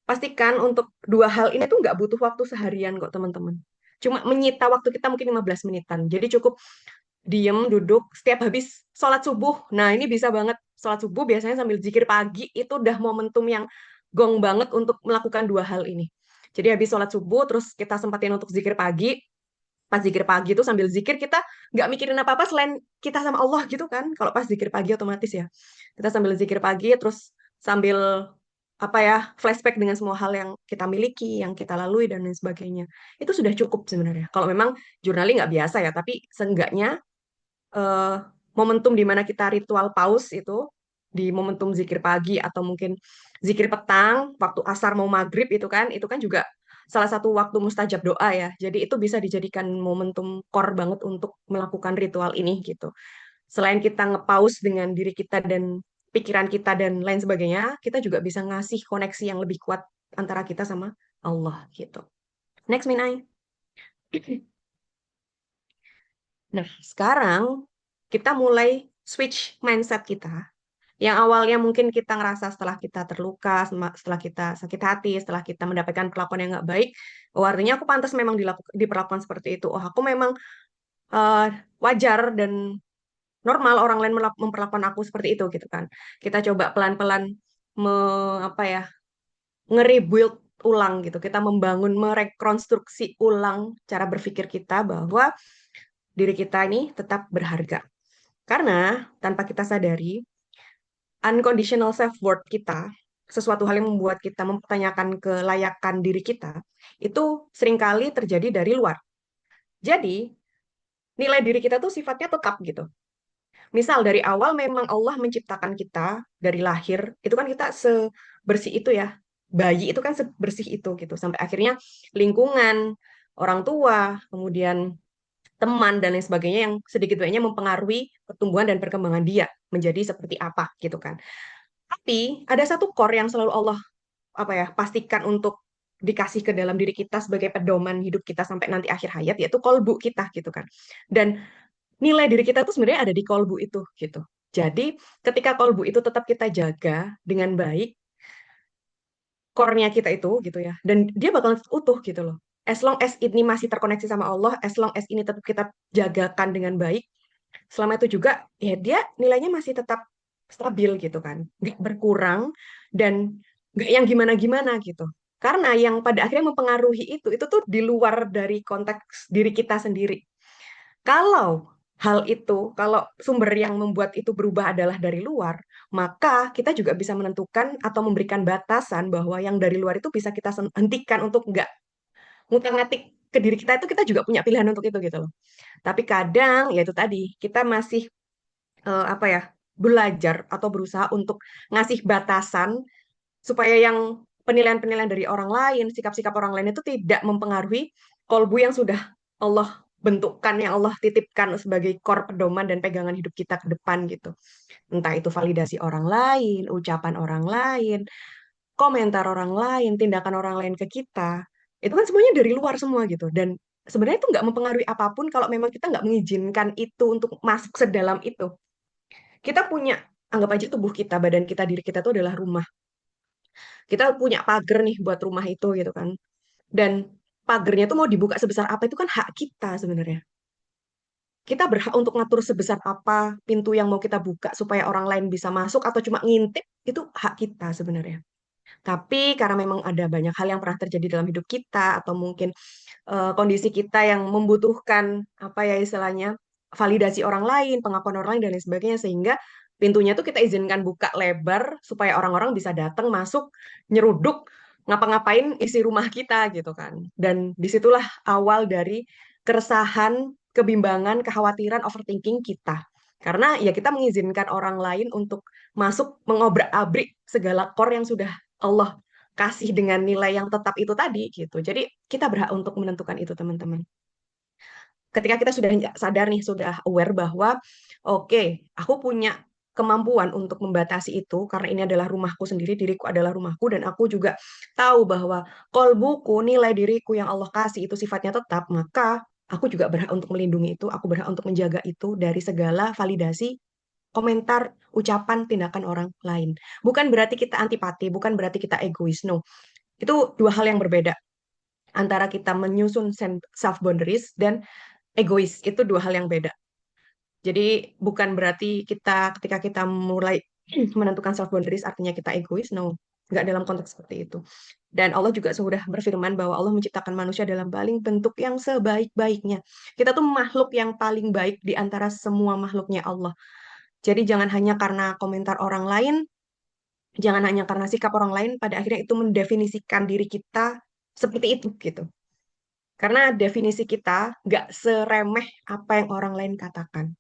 pastikan untuk dua hal ini tuh nggak butuh waktu seharian kok teman-teman. Cuma menyita waktu kita mungkin 15 menitan. Jadi cukup diem, duduk, setiap habis sholat subuh. Nah ini bisa banget sholat subuh biasanya sambil zikir pagi, itu udah momentum yang gong banget untuk melakukan dua hal ini. Jadi habis sholat subuh, terus kita sempatin untuk zikir pagi. Pas zikir pagi itu sambil zikir kita nggak mikirin apa-apa selain kita sama Allah gitu kan. Kalau pas zikir pagi otomatis ya. Kita sambil zikir pagi, terus sambil apa ya, flashback dengan semua hal yang kita miliki, yang kita lalui dan lain sebagainya. Itu sudah cukup sebenarnya. Kalau memang journaling nggak biasa ya, tapi seenggaknya eh, momentum di mana kita ritual pause itu di momentum zikir pagi atau mungkin zikir petang, waktu asar mau maghrib itu kan juga salah satu waktu mustajab doa ya. Jadi itu bisa dijadikan momentum core banget untuk melakukan ritual ini gitu. Selain kita nge-pause dengan diri kita dan pikiran kita dan lain sebagainya, kita juga bisa ngasih koneksi yang lebih kuat antara kita sama Allah gitu. Next, Minai. Nah, sekarang kita mulai switch mindset kita. Yang awalnya mungkin kita ngerasa setelah kita terluka, setelah kita sakit hati, setelah kita mendapatkan perlakuan yang nggak baik, oh artinya aku pantas memang diperlakukan seperti itu. Oh aku memang eh, wajar dan normal orang lain memperlakukan aku seperti itu gitu kan. Kita coba pelan-pelan apa ya, nge-rebuild ulang gitu. Kita membangun, merekonstruksi ulang cara berpikir kita bahwa diri kita ini tetap berharga. Karena tanpa kita sadari, unconditional self-worth kita, sesuatu hal yang membuat kita mempertanyakan kelayakan diri kita, itu seringkali terjadi dari luar. Jadi, nilai diri kita tuh sifatnya tetap gitu. Misal dari awal memang Allah menciptakan kita dari lahir, itu kan kita sebersih itu ya. Bayi itu kan sebersih itu gitu. Sampai akhirnya lingkungan, orang tua, kemudian teman dan lain sebagainya yang sedikit banyaknya mempengaruhi pertumbuhan dan perkembangan dia menjadi seperti apa gitu kan. Tapi ada satu core yang selalu Allah apa ya pastikan untuk dikasih ke dalam diri kita sebagai pedoman hidup kita sampai nanti akhir hayat, yaitu kolbu kita gitu kan. Dan nilai diri kita tuh sebenarnya ada di kolbu itu gitu. Jadi ketika kolbu itu tetap kita jaga dengan baik, core-nya kita itu gitu ya, dan dia bakal utuh gitu loh. As long as ini masih terkoneksi sama Allah, as long as ini tetap kita jagakan dengan baik, selama itu juga ya dia nilainya masih tetap stabil gitu kan, nggak berkurang dan nggak yang gimana-gimana gitu. Karena yang pada akhirnya mempengaruhi itu tuh di luar dari konteks diri kita sendiri. Kalau hal itu, kalau sumber yang membuat itu berubah adalah dari luar, maka kita juga bisa menentukan atau memberikan batasan bahwa yang dari luar itu bisa kita hentikan untuk nggak ngutak-ngatik ke diri kita, itu kita juga punya pilihan untuk itu gitu loh. Tapi kadang ya itu tadi kita masih apa ya, belajar atau berusaha untuk ngasih batasan supaya yang penilaian-penilaian dari orang lain, sikap-sikap orang lain itu tidak mempengaruhi kolbu yang sudah Allah bentukkan, yang Allah titipkan sebagai core pedoman dan pegangan hidup kita ke depan gitu. Entah itu validasi orang lain, ucapan orang lain, komentar orang lain, tindakan orang lain ke kita, itu kan semuanya dari luar semua gitu. Dan sebenarnya itu nggak mempengaruhi apapun kalau memang kita nggak mengizinkan itu untuk masuk sedalam itu. Kita punya, anggap aja tubuh kita, badan kita, diri kita itu adalah rumah. Kita punya pagar nih buat rumah itu gitu kan. Dan pagernya tuh mau dibuka sebesar apa itu kan hak kita sebenarnya. Kita berhak untuk ngatur sebesar apa pintu yang mau kita buka supaya orang lain bisa masuk atau cuma ngintip, itu hak kita sebenarnya. Tapi karena memang ada banyak hal yang pernah terjadi dalam hidup kita atau mungkin kondisi kita yang membutuhkan apa ya istilahnya validasi orang lain, pengakuan orang lain dan lain sebagainya sehingga pintunya tuh kita izinkan buka lebar supaya orang-orang bisa datang masuk nyeruduk ngapa-ngapain isi rumah kita gitu kan. Dan disitulah awal dari keresahan, kebimbangan, kekhawatiran, overthinking kita. Karena ya kita mengizinkan orang lain untuk masuk mengobrak-abrik segala core yang sudah Allah kasih dengan nilai yang tetap itu tadi gitu. Jadi kita berhak untuk menentukan itu teman-teman. Ketika kita sudah sadar nih, sudah aware bahwa oke, aku punya kemampuan untuk membatasi itu karena ini adalah rumahku sendiri, diriku adalah rumahku dan aku juga tahu bahwa kolbuku, nilai diriku yang Allah kasih itu sifatnya tetap, maka aku juga berhak untuk melindungi itu, aku berhak untuk menjaga itu dari segala validasi komentar, ucapan, tindakan orang lain. Bukan berarti kita antipati, bukan berarti kita egois, no. Itu dua hal yang berbeda. Antara kita menyusun self boundaries dan egois, itu dua hal yang beda. Jadi bukan berarti kita ketika kita mulai menentukan self boundaries artinya kita egois, no. Nggak dalam konteks seperti itu. Dan Allah juga sudah berfirman bahwa Allah menciptakan manusia dalam paling bentuk yang sebaik-baiknya. Kita tuh makhluk yang paling baik di antara semua makhluknya Allah. Jadi jangan hanya karena komentar orang lain, jangan hanya karena sikap orang lain, pada akhirnya itu mendefinisikan diri kita seperti itu gitu. Karena definisi kita nggak seremeh apa yang orang lain katakan.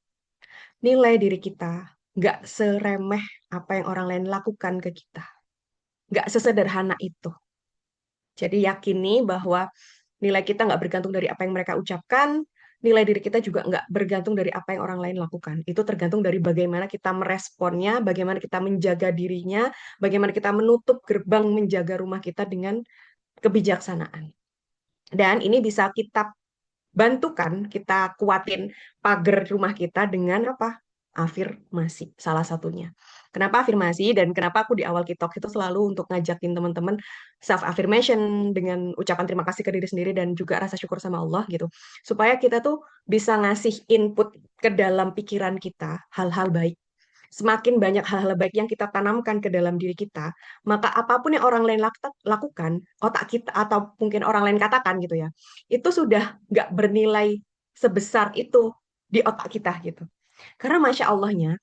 Nilai diri kita nggak seremeh apa yang orang lain lakukan ke kita. Nggak sesederhana itu. Jadi yakini bahwa nilai kita nggak bergantung dari apa yang mereka ucapkan, nilai diri kita juga nggak bergantung dari apa yang orang lain lakukan. Itu tergantung dari bagaimana kita meresponnya, bagaimana kita menjaga dirinya, bagaimana kita menutup gerbang menjaga rumah kita dengan kebijaksanaan. Dan ini bisa kita bantukan, kita kuatin pagar rumah kita dengan apa? Afirmasi, salah satunya. Kenapa afirmasi dan kenapa aku di awal Kitok itu selalu untuk ngajakin teman-teman self affirmation dengan ucapan terima kasih ke diri sendiri dan juga rasa syukur sama Allah gitu. Supaya kita tuh bisa ngasih input ke dalam pikiran kita hal-hal baik. Semakin banyak hal-hal baik yang kita tanamkan ke dalam diri kita, maka apapun yang orang lain lakukan, otak kita atau mungkin orang lain katakan gitu ya, itu sudah nggak bernilai sebesar itu di otak kita gitu. Karena Masya Allahnya,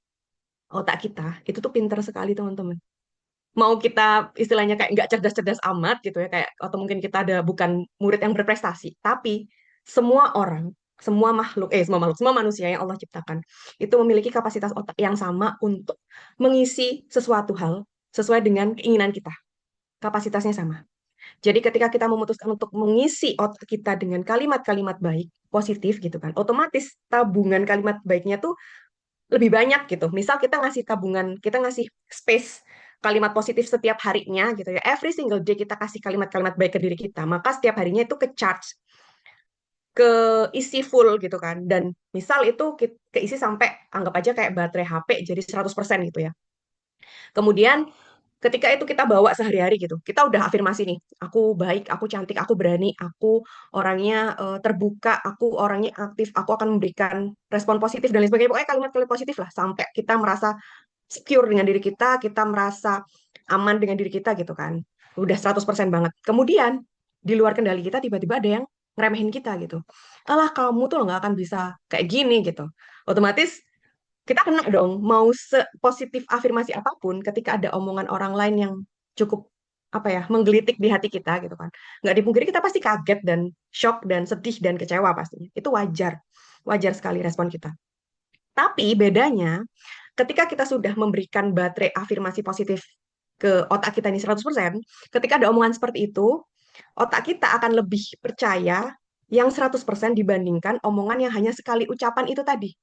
otak kita itu tuh pinter sekali teman-teman. Mau kita istilahnya kayak nggak cerdas-cerdas amat gitu ya, kayak atau mungkin kita ada bukan murid yang berprestasi, tapi semua orang, semua manusia yang Allah ciptakan itu memiliki kapasitas otak yang sama untuk mengisi sesuatu hal sesuai dengan keinginan kita. Kapasitasnya sama. Jadi ketika kita memutuskan untuk mengisi otak kita dengan kalimat-kalimat baik, positif gitu kan, otomatis tabungan kalimat baiknya tuh lebih banyak gitu. Misal kita ngasih tabungan, kita ngasih space kalimat positif setiap harinya gitu ya. Every single day kita kasih kalimat-kalimat baik ke diri kita, maka setiap harinya itu ke charge, keisi full gitu kan. Dan misal itu keisi sampai anggap aja kayak baterai HP jadi 100% gitu ya. Kemudian ketika itu kita bawa sehari-hari gitu, kita udah afirmasi nih, aku baik, aku cantik, aku berani, aku orangnya terbuka, aku orangnya aktif, aku akan memberikan respon positif dan lain sebagainya. Pokoknya kalimat-kalimat positif lah, sampai kita merasa secure dengan diri kita merasa aman dengan diri kita gitu kan. Udah 100% banget. Kemudian, di luar kendali kita tiba-tiba ada yang ngeremehin kita gitu. Alah, kamu tuh nggak akan bisa kayak gini gitu. Otomatis kita kena dong, mau sepositif afirmasi apapun ketika ada omongan orang lain yang cukup apa ya, menggelitik di hati kita gitu kan. Nggak dipungkiri kita pasti kaget dan shock dan sedih dan kecewa pastinya. Itu wajar. Wajar sekali respon kita. Tapi bedanya ketika kita sudah memberikan baterai afirmasi positif ke otak kita ini 100%, ketika ada omongan seperti itu, otak kita akan lebih percaya yang 100% dibandingkan omongan yang hanya sekali ucapan itu tadi.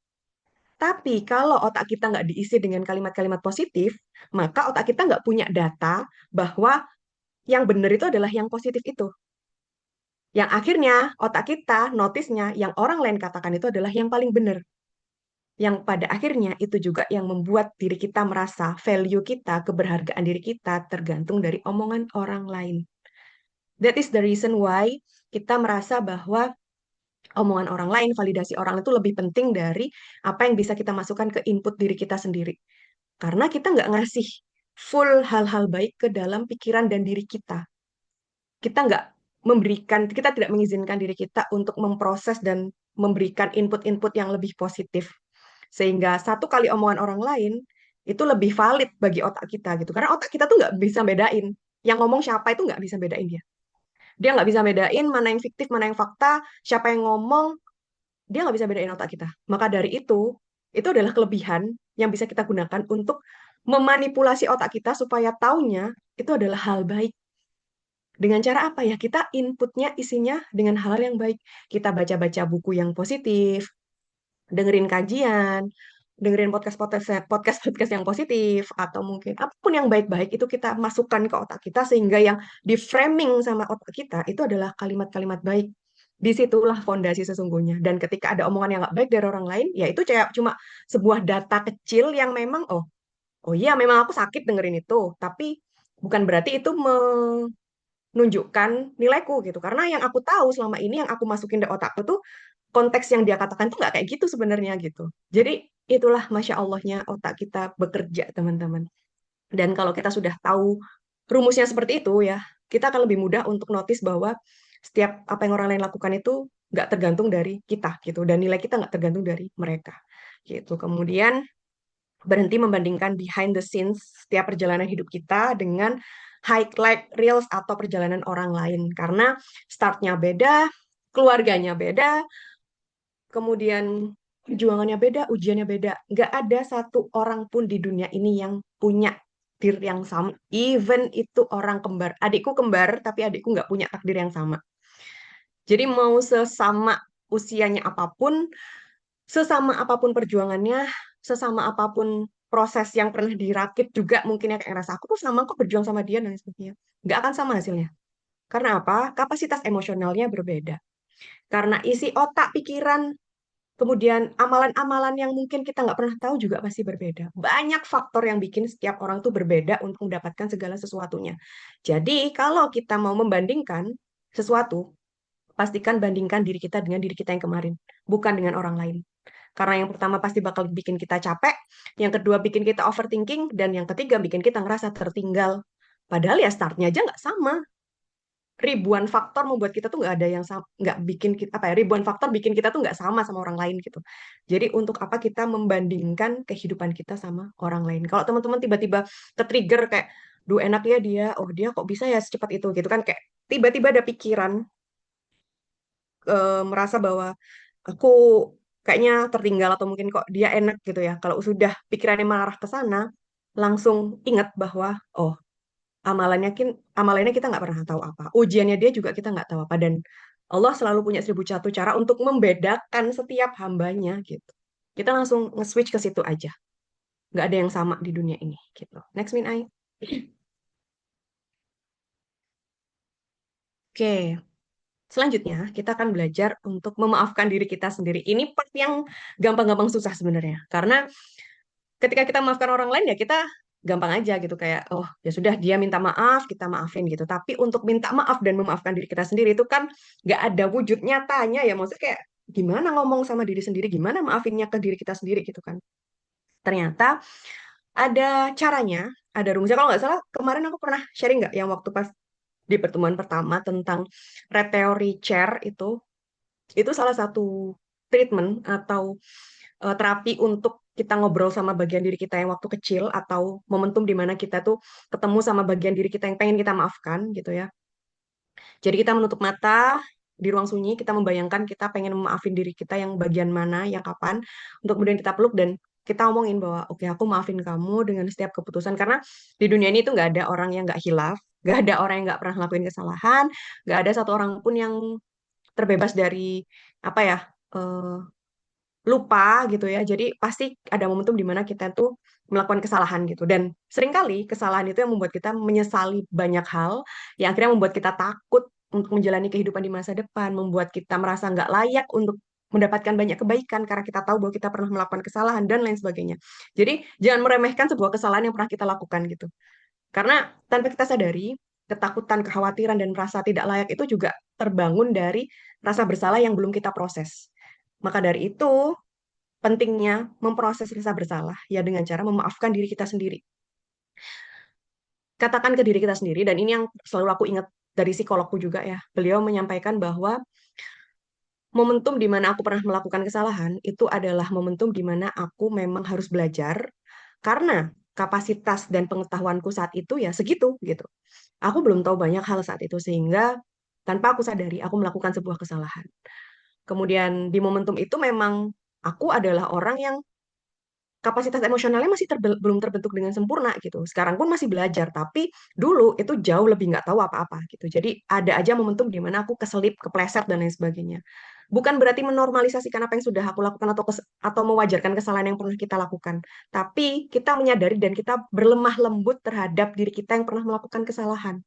Tapi kalau otak kita nggak diisi dengan kalimat-kalimat positif, maka otak kita nggak punya data bahwa yang benar itu adalah yang positif itu. Yang akhirnya otak kita notisnya yang orang lain katakan itu adalah yang paling benar. Yang pada akhirnya itu juga yang membuat diri kita merasa value kita, keberhargaan diri kita tergantung dari omongan orang lain. That is the reason why kita merasa bahwa omongan orang lain, validasi orang itu lebih penting dari apa yang bisa kita masukkan ke input diri kita sendiri. Karena kita nggak ngasih full hal-hal baik ke dalam pikiran dan diri kita. Kita nggak memberikan, kita tidak mengizinkan diri kita untuk memproses dan memberikan input-input yang lebih positif. Sehingga satu kali omongan orang lain itu lebih valid bagi otak kita gitu. Karena otak kita tuh nggak bisa bedain. Yang ngomong siapa itu nggak bisa bedain dia. Dia nggak bisa bedain mana yang fiktif, mana yang fakta, siapa yang ngomong, dia nggak bisa bedain otak kita. Maka dari itu adalah kelebihan yang bisa kita gunakan untuk memanipulasi otak kita supaya taunya itu adalah hal baik. Dengan cara apa ya? Kita inputnya isinya dengan hal yang baik. Kita baca-baca buku yang positif, dengerin kajian, dengerin podcast-podcast yang positif, atau mungkin apapun yang baik-baik itu kita masukkan ke otak kita sehingga yang di framing sama otak kita itu adalah kalimat-kalimat baik. Disitulah fondasi sesungguhnya. Dan ketika ada omongan yang nggak baik dari orang lain, ya itu kayak cuma sebuah data kecil yang memang, oh iya memang aku sakit dengerin itu, tapi bukan berarti itu menunjukkan nilaiku gitu. Karena yang aku tahu selama ini yang aku masukin di otakku tuh konteks yang dia katakan tuh nggak kayak gitu sebenarnya gitu. Jadi itulah Masya Allahnya otak kita bekerja, teman-teman. Dan kalau kita sudah tahu rumusnya seperti itu ya, kita akan lebih mudah untuk notice bahwa setiap apa yang orang lain lakukan itu nggak tergantung dari kita gitu. Dan nilai kita nggak tergantung dari mereka gitu. Kemudian berhenti membandingkan behind the scenes setiap perjalanan hidup kita dengan highlight reels atau perjalanan orang lain. Karena startnya beda, keluarganya beda, kemudian perjuangannya beda, ujiannya beda. Nggak ada satu orang pun di dunia ini yang punya takdir yang sama. Even itu orang kembar. Adikku kembar, tapi adikku nggak punya takdir yang sama. Jadi mau sesama usianya apapun, sesama apapun perjuangannya, sesama apapun proses yang pernah dirakit juga mungkin ya kayak ngerasa aku tuh sama kok berjuang sama dia dan lain sebagainya. Nggak akan sama hasilnya. Karena apa? Kapasitas emosionalnya berbeda. Karena isi otak, pikiran, kemudian amalan-amalan yang mungkin kita nggak pernah tahu juga pasti berbeda. Banyak faktor yang bikin setiap orang tuh berbeda untuk mendapatkan segala sesuatunya. Jadi kalau kita mau membandingkan sesuatu, pastikan bandingkan diri kita dengan diri kita yang kemarin, bukan dengan orang lain. Karena yang pertama pasti bakal bikin kita capek, yang kedua bikin kita overthinking, dan yang ketiga bikin kita ngerasa tertinggal. Padahal ya startnya aja nggak sama. Ribuan faktor membuat kita tuh nggak ada yang sama, nggak bikin kita apa ya, ribuan faktor bikin kita tuh nggak sama orang lain gitu. Jadi untuk apa kita membandingkan kehidupan kita sama orang lain? Kalau teman-teman tiba-tiba ke-trigger kayak, duh enak ya dia, oh dia kok bisa ya secepat itu gitu kan, kayak tiba-tiba ada pikiran merasa bahwa aku kayaknya tertinggal atau mungkin kok dia enak gitu ya. Kalau sudah pikirannya mengarah ke sana, langsung ingat bahwa oh amalannya amalannya kita nggak pernah tahu apa. Ujiannya dia juga kita nggak tahu apa. Dan Allah selalu punya 1.001 cara untuk membedakan setiap hambanya gitu. Kita langsung nge-switch ke situ aja. Nggak ada yang sama di dunia ini gitu. Next, Min Ai. Oke, selanjutnya kita akan belajar untuk memaafkan diri kita sendiri. Ini part yang gampang-gampang susah sebenarnya. Karena ketika kita memaafkan orang lain ya kita gampang aja gitu kayak oh ya sudah dia minta maaf kita maafin gitu, tapi untuk minta maaf dan memaafkan diri kita sendiri itu kan nggak ada wujud nyatanya ya, maksudnya kayak gimana ngomong sama diri sendiri, gimana maafinnya ke diri kita sendiri gitu kan. Ternyata ada caranya, ada rumusnya. Kalau nggak salah kemarin aku pernah sharing nggak yang waktu pas di pertemuan pertama tentang red theory chair itu salah satu treatment atau terapi untuk kita ngobrol sama bagian diri kita yang waktu kecil atau momentum di mana kita tuh ketemu sama bagian diri kita yang pengen kita maafkan gitu ya. Jadi kita menutup mata di ruang sunyi, kita membayangkan kita pengen maafin diri kita yang bagian mana, yang kapan, untuk kemudian kita peluk dan kita omongin bahwa oke aku maafin kamu dengan setiap keputusan karena di dunia ini tuh nggak ada orang yang nggak hilaf, nggak ada orang yang nggak pernah ngelakuin kesalahan, nggak ada satu orang pun yang terbebas dari apa ya eh, lupa gitu ya. Jadi pasti ada momentum di mana kita tuh melakukan kesalahan gitu. Dan seringkali kesalahan itu yang membuat kita menyesali banyak hal, yang akhirnya membuat kita takut untuk menjalani kehidupan di masa depan, membuat kita merasa nggak layak untuk mendapatkan banyak kebaikan karena kita tahu bahwa kita pernah melakukan kesalahan dan lain sebagainya. Jadi jangan meremehkan sebuah kesalahan yang pernah kita lakukan gitu. Karena tanpa kita sadari, ketakutan, kekhawatiran, dan rasa tidak layak itu juga terbangun dari rasa bersalah yang belum kita proses. Maka dari itu, pentingnya memproses rasa bersalah ya dengan cara memaafkan diri kita sendiri. Katakan ke diri kita sendiri, dan ini yang selalu aku ingat dari psikologku juga ya. Beliau menyampaikan bahwa momentum di mana aku pernah melakukan kesalahan itu adalah momentum di mana aku memang harus belajar karena kapasitas dan pengetahuanku saat itu ya segitu gitu. Aku belum tahu banyak hal saat itu sehingga tanpa aku sadari aku melakukan sebuah kesalahan. Kemudian di momentum itu memang aku adalah orang yang kapasitas emosionalnya masih belum terbentuk dengan sempurna gitu. Sekarang pun masih belajar, tapi dulu itu jauh lebih nggak tahu apa-apa gitu. Jadi ada aja momentum di mana aku keselip, kepleset dan lain sebagainya. Bukan berarti menormalisasikan apa yang sudah aku lakukan atau mewajarkan kesalahan yang pernah kita lakukan, tapi kita menyadari dan kita berlemah lembut terhadap diri kita yang pernah melakukan kesalahan.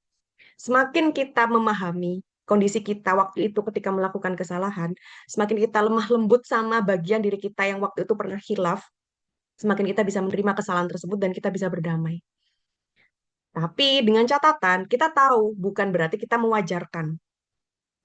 Semakin kita memahami kondisi kita waktu itu ketika melakukan kesalahan, semakin kita lemah lembut sama bagian diri kita yang waktu itu pernah hilaf, semakin kita bisa menerima kesalahan tersebut dan kita bisa berdamai. Tapi dengan catatan, kita tahu bukan berarti kita mewajarkan.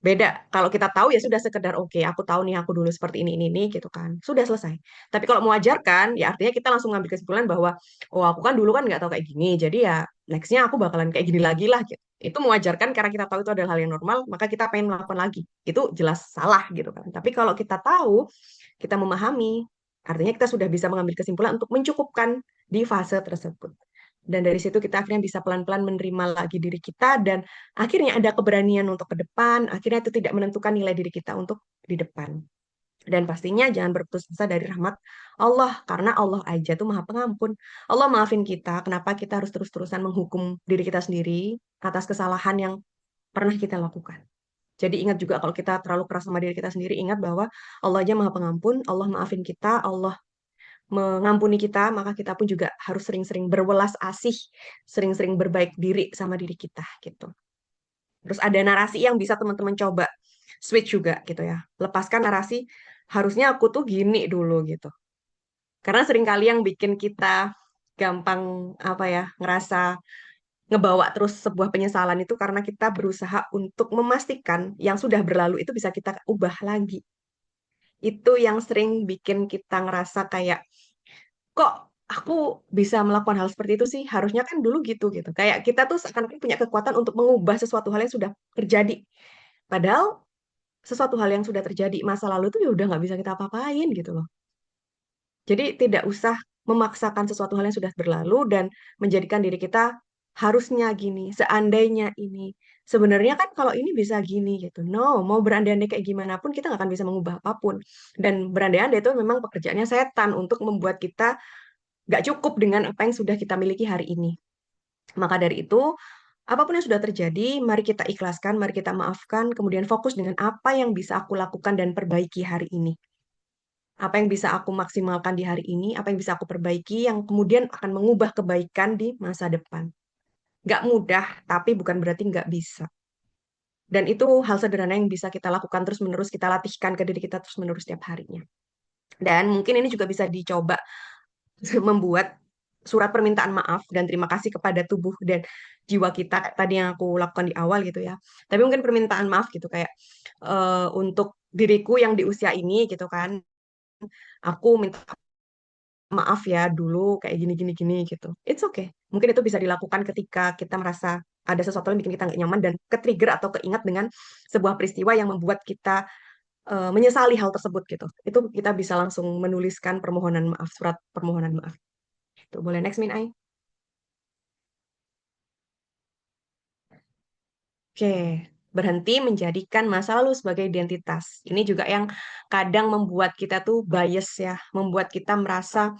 Beda. Kalau kita tahu ya sudah sekedar oke, aku tahu nih aku dulu seperti ini gitu kan. Sudah selesai. Tapi kalau mewajarkan, ya artinya kita langsung ngambil kesimpulan bahwa oh aku kan dulu kan nggak tahu kayak gini. Jadi ya nextnya aku bakalan kayak gini lagi lah gitu. Itu mewajarkan karena kita tahu itu adalah hal yang normal, maka kita pengen melakukan lagi. Itu jelas salah gitu kan. Tapi kalau kita tahu, kita memahami, artinya kita sudah bisa mengambil kesimpulan untuk mencukupkan di fase tersebut. Dan dari situ kita akhirnya bisa pelan-pelan menerima lagi diri kita dan akhirnya ada keberanian untuk ke depan, akhirnya itu tidak menentukan nilai diri kita untuk di depan. Dan pastinya jangan berputus asa dari rahmat Allah, karena Allah aja tuh maha pengampun. Allah maafin kita, kenapa kita harus terus-terusan menghukum diri kita sendiri atas kesalahan yang pernah kita lakukan. Jadi ingat juga kalau kita terlalu keras sama diri kita sendiri, ingat bahwa Allah aja maha pengampun, Allah maafin kita, Allah mengampuni kita, maka kita pun juga harus sering-sering berwelas asih, sering-sering berbaik diri sama diri kita gitu. Terus ada narasi yang bisa teman-teman coba switch juga gitu ya. Lepaskan narasi harusnya aku tuh gini dulu gitu. Karena seringkali yang bikin kita gampang apa ya, ngerasa ngebawa terus sebuah penyesalan itu karena kita berusaha untuk memastikan yang sudah berlalu itu bisa kita ubah lagi. Itu yang sering bikin kita ngerasa kayak kok aku bisa melakukan hal seperti itu sih? Harusnya kan dulu gitu gitu. Kayak kita tuh seakan punya kekuatan untuk mengubah sesuatu hal yang sudah terjadi. Padahal sesuatu hal yang sudah terjadi masa lalu itu ya udah nggak bisa kita apa-apain gitu loh. Jadi tidak usah memaksakan sesuatu hal yang sudah berlalu dan menjadikan diri kita harusnya gini, seandainya ini. Sebenarnya kan kalau ini bisa gini gitu. No, mau berandai-andai kayak gimana pun kita nggak akan bisa mengubah apapun. Dan berandai-andai itu memang pekerjaannya setan untuk membuat kita nggak cukup dengan apa yang sudah kita miliki hari ini. Maka dari itu, apapun yang sudah terjadi, mari kita ikhlaskan, mari kita maafkan, kemudian fokus dengan apa yang bisa aku lakukan dan perbaiki hari ini. Apa yang bisa aku maksimalkan di hari ini, apa yang bisa aku perbaiki, yang kemudian akan mengubah kebaikan di masa depan. Nggak mudah, tapi bukan berarti nggak bisa. Dan itu hal sederhana yang bisa kita lakukan terus-menerus, kita latihkan ke diri kita terus-menerus setiap harinya. Dan mungkin ini juga bisa dicoba membuat surat permintaan maaf dan terima kasih kepada tubuh dan jiwa kita kayak tadi yang aku lakukan di awal gitu ya. Tapi mungkin permintaan maaf gitu kayak untuk diriku yang di usia ini gitu kan, aku minta maaf ya dulu kayak gini gini gini gitu. It's okay. Mungkin itu bisa dilakukan ketika kita merasa ada sesuatu yang bikin kita nggak nyaman dan ke-trigger atau keingat dengan sebuah peristiwa yang membuat kita menyesali hal tersebut gitu. Itu kita bisa langsung menuliskan permohonan maaf, surat permohonan maaf. Itu boleh next Min Ai. Oke, berhenti menjadikan masa lalu sebagai identitas. Ini juga yang kadang membuat kita tuh bias ya, membuat kita merasa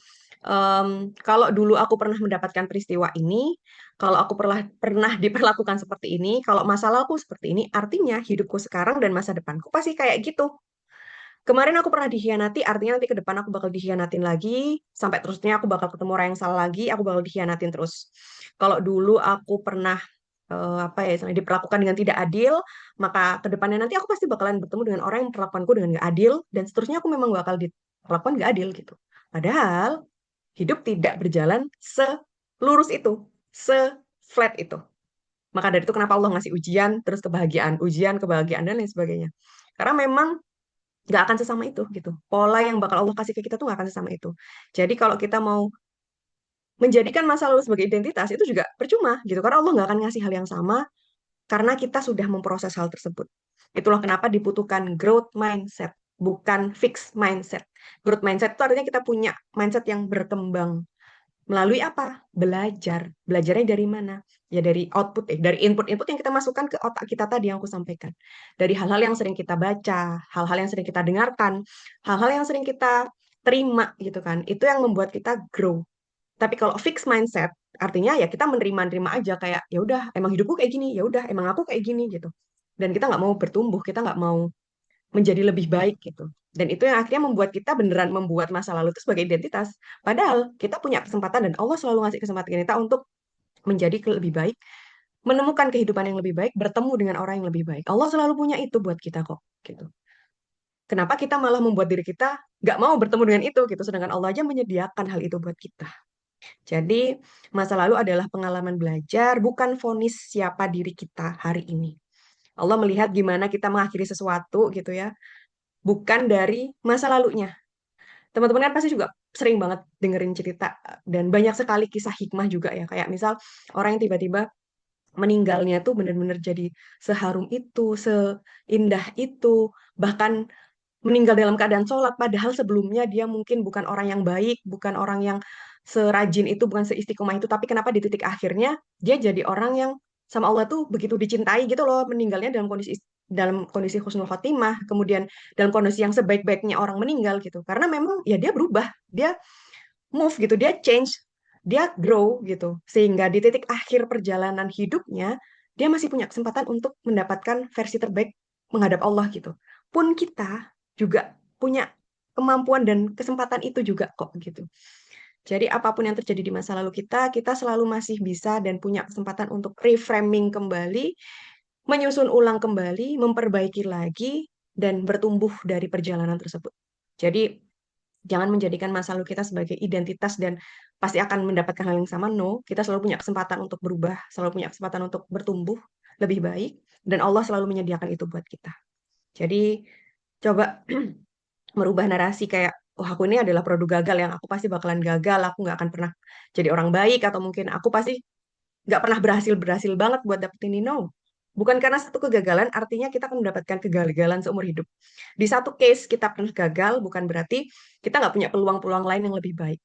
Kalau dulu aku pernah mendapatkan peristiwa ini, kalau aku pernah diperlakukan seperti ini, kalau masa lalu seperti ini, artinya hidupku sekarang dan masa depanku pasti kayak gitu. Kemarin aku pernah dikhianati, artinya nanti ke depan aku bakal dikhianatin lagi, sampai terusnya aku bakal ketemu orang yang salah lagi, aku bakal dikhianatin terus. Kalau dulu aku pernah apa ya, istilahnya diperlakukan dengan tidak adil, maka ke depannya nanti aku pasti bakalan bertemu dengan orang yang memperlakukanku dengan nggak adil, dan seterusnya aku memang bakal diperlakukan nggak adil gitu. Padahal hidup tidak berjalan selurus itu, se-flat itu. Maka dari itu kenapa Allah ngasih ujian, kebahagiaan, dan lain sebagainya. Karena memang nggak akan sesama itu gitu. Pola yang bakal Allah kasih ke kita tuh nggak akan sesama itu. Jadi kalau kita mau menjadikan masa lalu sebagai identitas itu juga percuma gitu. Karena Allah nggak akan ngasih hal yang sama karena kita sudah memproses hal tersebut. Itulah kenapa dibutuhkan growth mindset, bukan fixed mindset. Growth mindset itu artinya kita punya mindset yang berkembang. Melalui apa? Belajar. Belajarnya dari mana? Ya dari output, dari input-input yang kita masukkan ke otak kita tadi yang aku sampaikan. Dari hal-hal yang sering kita baca, hal-hal yang sering kita dengarkan, hal-hal yang sering kita terima gitu kan. Itu yang membuat kita grow. Tapi kalau fixed mindset, artinya ya kita menerima-nerima aja kayak ya udah emang hidupku kayak gini, ya udah emang aku kayak gini gitu. Dan kita nggak mau bertumbuh, kita nggak mau menjadi lebih baik gitu. Dan itu yang akhirnya membuat kita beneran membuat masa lalu itu sebagai identitas. Padahal kita punya kesempatan dan Allah selalu ngasih kesempatan kita untuk menjadi lebih baik, menemukan kehidupan yang lebih baik, bertemu dengan orang yang lebih baik. Allah selalu punya itu buat kita kok, gitu. Kenapa kita malah membuat diri kita nggak mau bertemu dengan itu gitu, sedangkan Allah aja menyediakan hal itu buat kita. Jadi masa lalu adalah pengalaman belajar, bukan vonis siapa diri kita hari ini. Allah melihat gimana kita mengakhiri sesuatu gitu ya, bukan dari masa lalunya. Teman-teman kan pasti juga sering banget dengerin cerita dan banyak sekali kisah hikmah juga ya. Kayak misal orang yang tiba-tiba meninggalnya tuh benar-benar jadi seharum itu, seindah itu, bahkan meninggal dalam keadaan sholat, padahal sebelumnya dia mungkin bukan orang yang baik, bukan orang yang serajin itu, bukan seistiqomah itu, tapi kenapa di titik akhirnya dia jadi orang yang sama Allah tuh begitu dicintai gitu loh, meninggalnya dalam kondisi husnul khotimah, kemudian dalam kondisi yang sebaik-baiknya orang meninggal gitu. Karena memang ya dia berubah, dia move gitu, dia change, dia grow gitu. Sehingga di titik akhir perjalanan hidupnya, dia masih punya kesempatan untuk mendapatkan versi terbaik menghadap Allah gitu. Pun kita juga punya kemampuan dan kesempatan itu juga kok gitu. Jadi apapun yang terjadi di masa lalu kita selalu masih bisa dan punya kesempatan untuk reframing kembali, menyusun ulang kembali, memperbaiki lagi, dan bertumbuh dari perjalanan tersebut. Jadi jangan menjadikan masa lalu kita sebagai identitas dan pasti akan mendapatkan hal yang sama. No, kita selalu punya kesempatan untuk berubah, selalu punya kesempatan untuk bertumbuh lebih baik, dan Allah selalu menyediakan itu buat kita. Jadi coba merubah narasi kayak, oh aku ini adalah produk gagal yang aku pasti bakalan gagal, aku nggak akan pernah jadi orang baik, atau mungkin aku pasti nggak pernah berhasil banget buat dapetin ini. No. Bukan karena satu kegagalan, artinya kita akan mendapatkan kegagalan seumur hidup. Di satu case kita pernah gagal, bukan berarti kita nggak punya peluang-peluang lain yang lebih baik.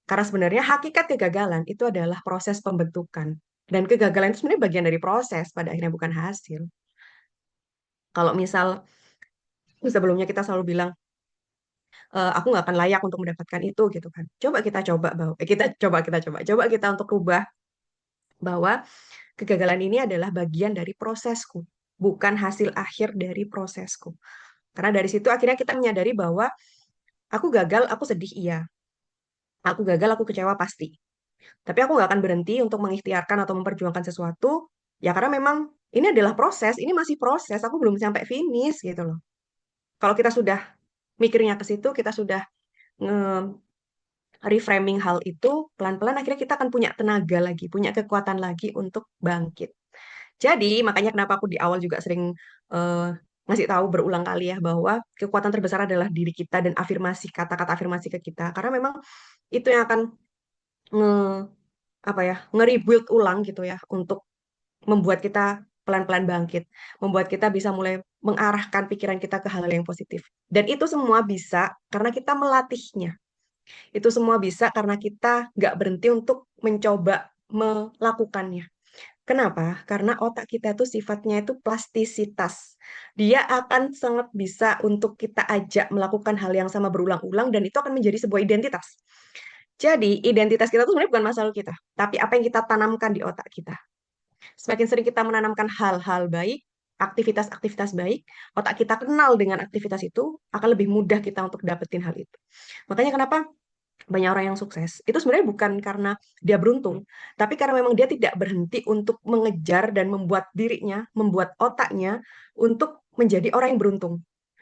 Karena sebenarnya hakikat kegagalan itu adalah proses pembentukan. Dan kegagalan itu sebenarnya bagian dari proses, pada akhirnya bukan hasil. Kalau misal sebelumnya kita selalu bilang, aku nggak akan layak untuk mendapatkan itu gitu kan. Coba kita untuk rubah bahwa kegagalan ini adalah bagian dari prosesku, bukan hasil akhir dari prosesku. Karena dari situ akhirnya kita menyadari bahwa aku gagal, aku sedih, iya. Aku gagal, aku kecewa, pasti. Tapi aku nggak akan berhenti untuk mengikhtiarkan atau memperjuangkan sesuatu, ya karena memang ini adalah proses, ini masih proses, aku belum sampai finish gitu loh. Kalau kita sudah mikirnya ke situ, kita sudah reframing hal itu, pelan-pelan akhirnya kita akan punya tenaga lagi, punya kekuatan lagi untuk bangkit. Jadi, makanya kenapa aku di awal juga sering eh, ngasih tahu berulang kali ya bahwa kekuatan terbesar adalah diri kita dan afirmasi, kata-kata afirmasi ke kita. Karena memang itu yang akan nge apa ya, nge-rebuild ulang gitu ya untuk membuat kita pelan-pelan bangkit, membuat kita bisa mulai mengarahkan pikiran kita ke hal-hal yang positif. Dan itu semua bisa karena kita melatihnya. Itu semua bisa karena kita nggak berhenti untuk mencoba melakukannya. Kenapa? Karena otak kita tuh sifatnya itu plastisitas. Dia akan sangat bisa untuk kita ajak melakukan hal yang sama berulang-ulang dan itu akan menjadi sebuah identitas. Jadi, identitas kita tuh sebenarnya bukan masa lalu kita, tapi apa yang kita tanamkan di otak kita. Semakin sering kita menanamkan hal-hal baik, aktivitas-aktivitas baik, otak kita kenal dengan aktivitas itu, akan lebih mudah kita untuk dapetin hal itu. Makanya kenapa banyak orang yang sukses, itu sebenarnya bukan karena dia beruntung, tapi karena memang dia tidak berhenti untuk mengejar dan membuat dirinya, membuat otaknya untuk menjadi orang yang beruntung.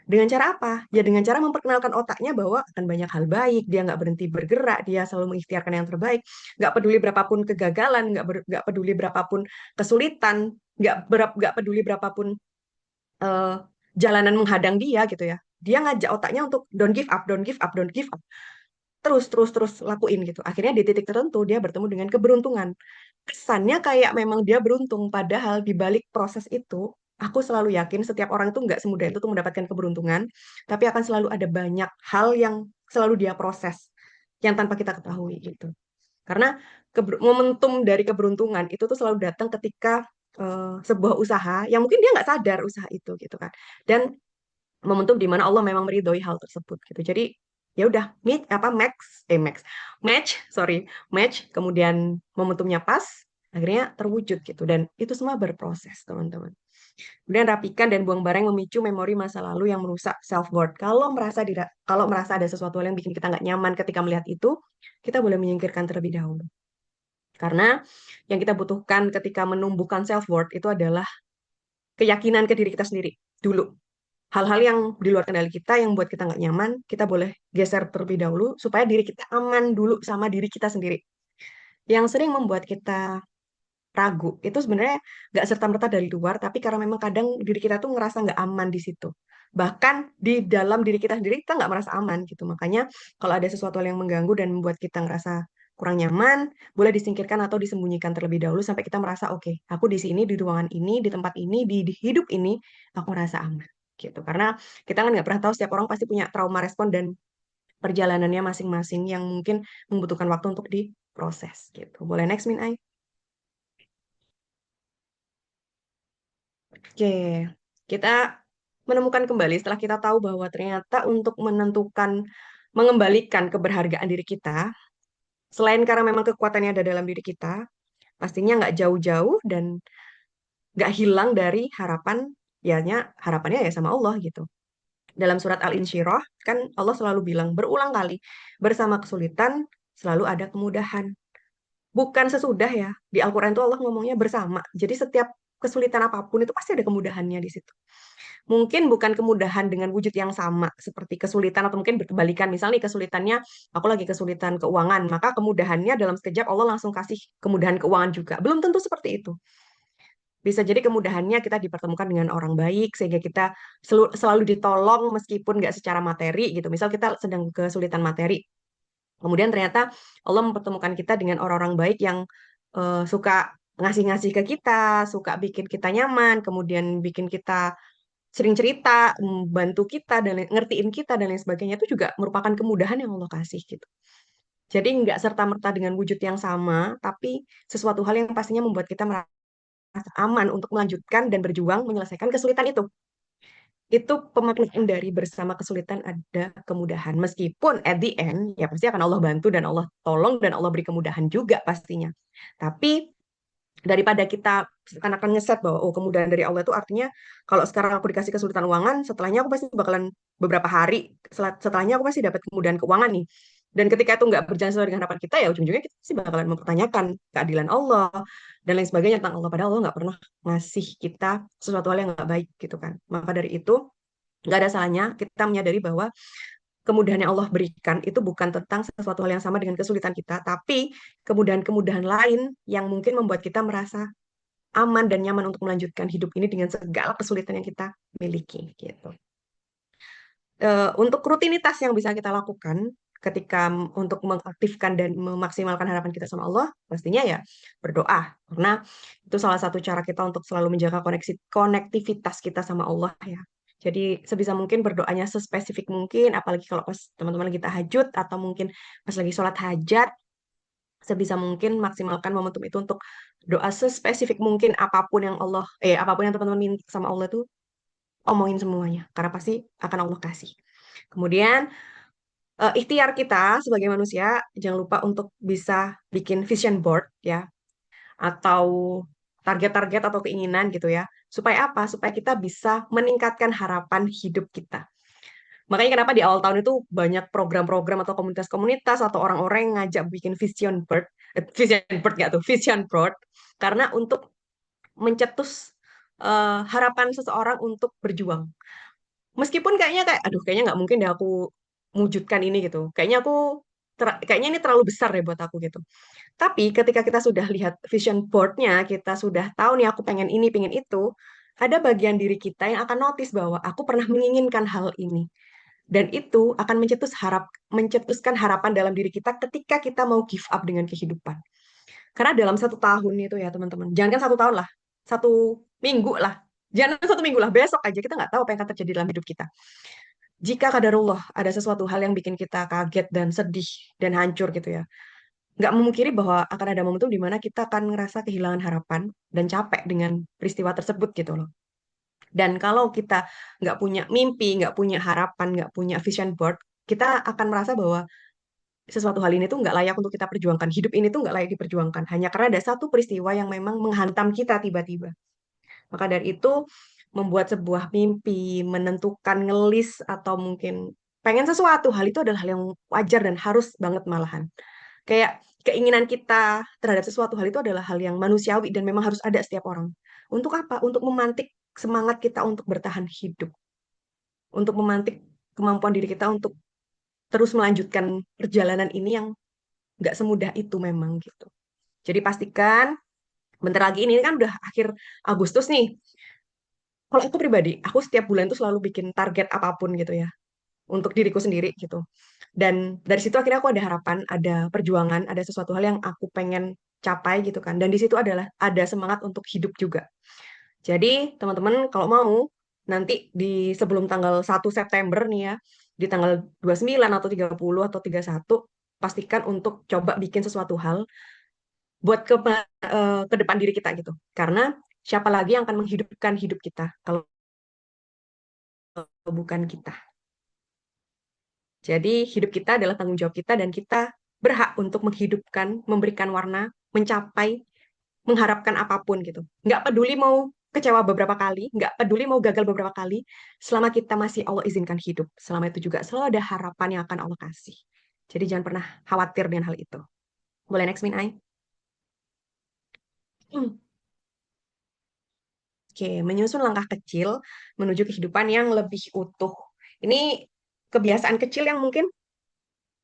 Dengan cara apa? Ya dengan cara memperkenalkan otaknya bahwa akan banyak hal baik, dia nggak berhenti bergerak, dia selalu mengikhtiarkan yang terbaik, nggak peduli berapapun kegagalan, nggak peduli berapapun kesulitan, nggak peduli berapapun eh, jalanan menghadang dia gitu ya. Dia ngajak otaknya untuk don't give up, don't give up, don't give up. Terus, terus, terus lakuin gitu. Akhirnya di titik tertentu dia bertemu dengan keberuntungan. Kesannya kayak memang dia beruntung, padahal di balik proses itu, aku selalu yakin setiap orang itu nggak semudah itu tuh mendapatkan keberuntungan, tapi akan selalu ada banyak hal yang selalu dia proses, yang tanpa kita ketahui gitu. Karena momentum dari keberuntungan itu tuh selalu datang ketika sebuah usaha yang mungkin dia nggak sadar usaha itu gitu kan. Dan momentum di mana Allah memang meridhoi hal tersebut gitu. Jadi ya udah meet apa match sorry match kemudian momentumnya pas akhirnya terwujud gitu dan itu semua berproses teman-teman. Kemudian rapikan dan buang barang yang memicu memori masa lalu yang merusak self worth. Kalau merasa ada sesuatu hal yang bikin kita nggak nyaman ketika melihat itu, kita boleh menyingkirkan terlebih dahulu. Karena yang kita butuhkan ketika menumbuhkan self worth itu adalah keyakinan ke diri kita sendiri dulu. Hal-hal yang di luar kendali kita yang buat kita nggak nyaman, kita boleh geser terlebih dahulu supaya diri kita aman dulu sama diri kita sendiri. Yang sering membuat kita ragu itu sebenarnya nggak serta-merta dari luar, tapi karena memang kadang diri kita tuh ngerasa nggak aman di situ. Bahkan di dalam diri kita sendiri kita nggak merasa aman gitu. Makanya kalau ada sesuatu hal yang mengganggu dan membuat kita ngerasa kurang nyaman, boleh disingkirkan atau disembunyikan terlebih dahulu sampai kita merasa oke, aku di sini, di ruangan ini, di tempat ini, di hidup ini, aku merasa aman gitu. Karena kita kan nggak pernah tahu setiap orang pasti punya trauma respon dan perjalanannya masing-masing yang mungkin membutuhkan waktu untuk diproses gitu. Boleh next, Min Ai? Oke, kita menemukan kembali setelah kita tahu bahwa ternyata untuk mengembalikan keberhargaan diri kita, selain karena memang kekuatannya ada dalam diri kita, pastinya nggak jauh-jauh dan nggak hilang dari harapannya ya sama Allah gitu. Dalam surat Al-Insyirah, kan Allah selalu bilang berulang kali, bersama kesulitan selalu ada kemudahan. Bukan sesudah ya, di Al-Quran itu Allah ngomongnya bersama. Jadi setiap kesulitan apapun itu pasti ada kemudahannya di situ. Mungkin bukan kemudahan dengan wujud yang sama seperti kesulitan atau mungkin berkebalikan. Misalnya nih kesulitannya aku lagi kesulitan keuangan, maka kemudahannya dalam sekejap Allah langsung kasih kemudahan keuangan juga. Belum tentu seperti itu. Bisa jadi kemudahannya kita dipertemukan dengan orang baik sehingga kita selalu ditolong meskipun nggak secara materi gitu. Misal kita sedang kesulitan materi, kemudian ternyata Allah mempertemukan kita dengan orang-orang baik yang suka ngasih-ngasih ke kita, suka bikin kita nyaman, kemudian bikin kita sering cerita, bantu kita dan ngertiin kita dan lain sebagainya itu juga merupakan kemudahan yang Allah kasih gitu. Jadi nggak serta-merta dengan wujud yang sama, tapi sesuatu hal yang pastinya membuat kita merasa aman untuk melanjutkan dan berjuang menyelesaikan kesulitan itu. Itu pemaknaan dari bersama kesulitan ada kemudahan. Meskipun at the end, ya pasti akan Allah bantu dan Allah tolong dan Allah beri kemudahan juga pastinya. Tapi daripada kita akan ngeset bahwa oh kemudahan dari Allah itu artinya kalau sekarang aku dikasih kesulitan keuangan, setelahnya aku pasti bakalan beberapa hari setelahnya aku pasti dapat kemudahan keuangan nih. Dan ketika itu nggak berjalan sesuai dengan harapan kita ya ujung-ujungnya kita pasti bakalan mempertanyakan keadilan Allah dan lain sebagainya tentang Allah. Padahal Allah nggak pernah ngasih kita sesuatu hal yang nggak baik gitu kan. Maka dari itu nggak ada salahnya kita menyadari bahwa kemudahan yang Allah berikan itu bukan tentang sesuatu hal yang sama dengan kesulitan kita, tapi kemudahan-kemudahan lain yang mungkin membuat kita merasa aman dan nyaman untuk melanjutkan hidup ini dengan segala kesulitan yang kita miliki gitu. Untuk rutinitas yang bisa kita lakukan ketika untuk mengaktifkan dan memaksimalkan harapan kita sama Allah, pastinya ya berdoa. Karena itu salah satu cara kita untuk selalu menjaga konektivitas kita sama Allah ya. Jadi sebisa mungkin berdoanya sespesifik mungkin, apalagi kalau pas teman-teman lagi tahajud atau mungkin pas lagi sholat hajat, sebisa mungkin maksimalkan momentum itu untuk doa sespesifik mungkin apapun yang teman-teman minta sama Allah tuh omongin semuanya karena pasti akan Allah kasih. Kemudian ikhtiar kita sebagai manusia, jangan lupa untuk bisa bikin vision board ya, atau target-target atau keinginan gitu ya. Supaya apa? Supaya kita bisa meningkatkan harapan hidup kita. Makanya kenapa di awal tahun itu banyak program-program atau komunitas-komunitas atau orang-orang yang ngajak bikin vision board nggak tuh, vision board, karena untuk mencetus harapan seseorang untuk berjuang. Meskipun aduh kayaknya nggak mungkin deh aku mewujudkan ini gitu. Kayaknya ini terlalu besar deh buat aku gitu. Tapi ketika kita sudah lihat vision board-nya, kita sudah tahu nih aku pengen ini, pengen itu, ada bagian diri kita yang akan notice bahwa aku pernah menginginkan hal ini. Dan itu akan mencetuskan harapan dalam diri kita ketika kita mau give up dengan kehidupan. Karena dalam 1 tahun itu ya teman-teman, jangan kan 1 tahun lah, 1 minggu lah, jangan 1 minggu lah, besok aja kita nggak tahu apa yang akan terjadi dalam hidup kita. Jika kadarullah ada sesuatu hal yang bikin kita kaget dan sedih dan hancur gitu ya, nggak memungkiri bahwa akan ada momentum di mana kita akan ngerasa kehilangan harapan dan capek dengan peristiwa tersebut gitu loh. Dan kalau kita nggak punya mimpi, nggak punya harapan, nggak punya vision board, kita akan merasa bahwa sesuatu hal ini tuh nggak layak untuk kita perjuangkan. Hidup ini tuh nggak layak diperjuangkan. Hanya karena ada satu peristiwa yang memang menghantam kita tiba-tiba. Maka dari itu, membuat sebuah mimpi, menentukan ngelis, atau mungkin pengen sesuatu, hal itu adalah hal yang wajar dan harus banget malahan. Kayak keinginan kita terhadap sesuatu hal itu adalah hal yang manusiawi dan memang harus ada setiap orang. Untuk apa? Untuk memantik semangat kita untuk bertahan hidup. Untuk memantik kemampuan diri kita untuk terus melanjutkan perjalanan ini yang nggak semudah itu memang gitu. Jadi pastikan bentar lagi ini kan udah akhir Agustus nih. Kalau aku pribadi, aku setiap bulan tuh selalu bikin target apapun gitu ya untuk diriku sendiri gitu. Dan dari situ akhirnya aku ada harapan, ada perjuangan, ada sesuatu hal yang aku pengen capai gitu kan. Dan di situ adalah ada semangat untuk hidup juga. Jadi teman-teman kalau mau nanti di sebelum tanggal 1 September nih ya, di tanggal 29 atau 30 atau 31 pastikan untuk coba bikin sesuatu hal buat ke depan diri kita gitu. Karena siapa lagi yang akan menghidupkan hidup kita kalau bukan kita. Jadi hidup kita adalah tanggung jawab kita dan kita berhak untuk menghidupkan, memberikan warna, mencapai, mengharapkan apapun gitu. Nggak peduli mau kecewa beberapa kali, nggak peduli mau gagal beberapa kali, selama kita masih Allah izinkan hidup. Selama itu juga selalu ada harapan yang akan Allah kasih. Jadi jangan pernah khawatir dengan hal itu. Boleh next, Min Ai? Oke, menyusun langkah kecil menuju kehidupan yang lebih utuh. Ini kebiasaan kecil yang mungkin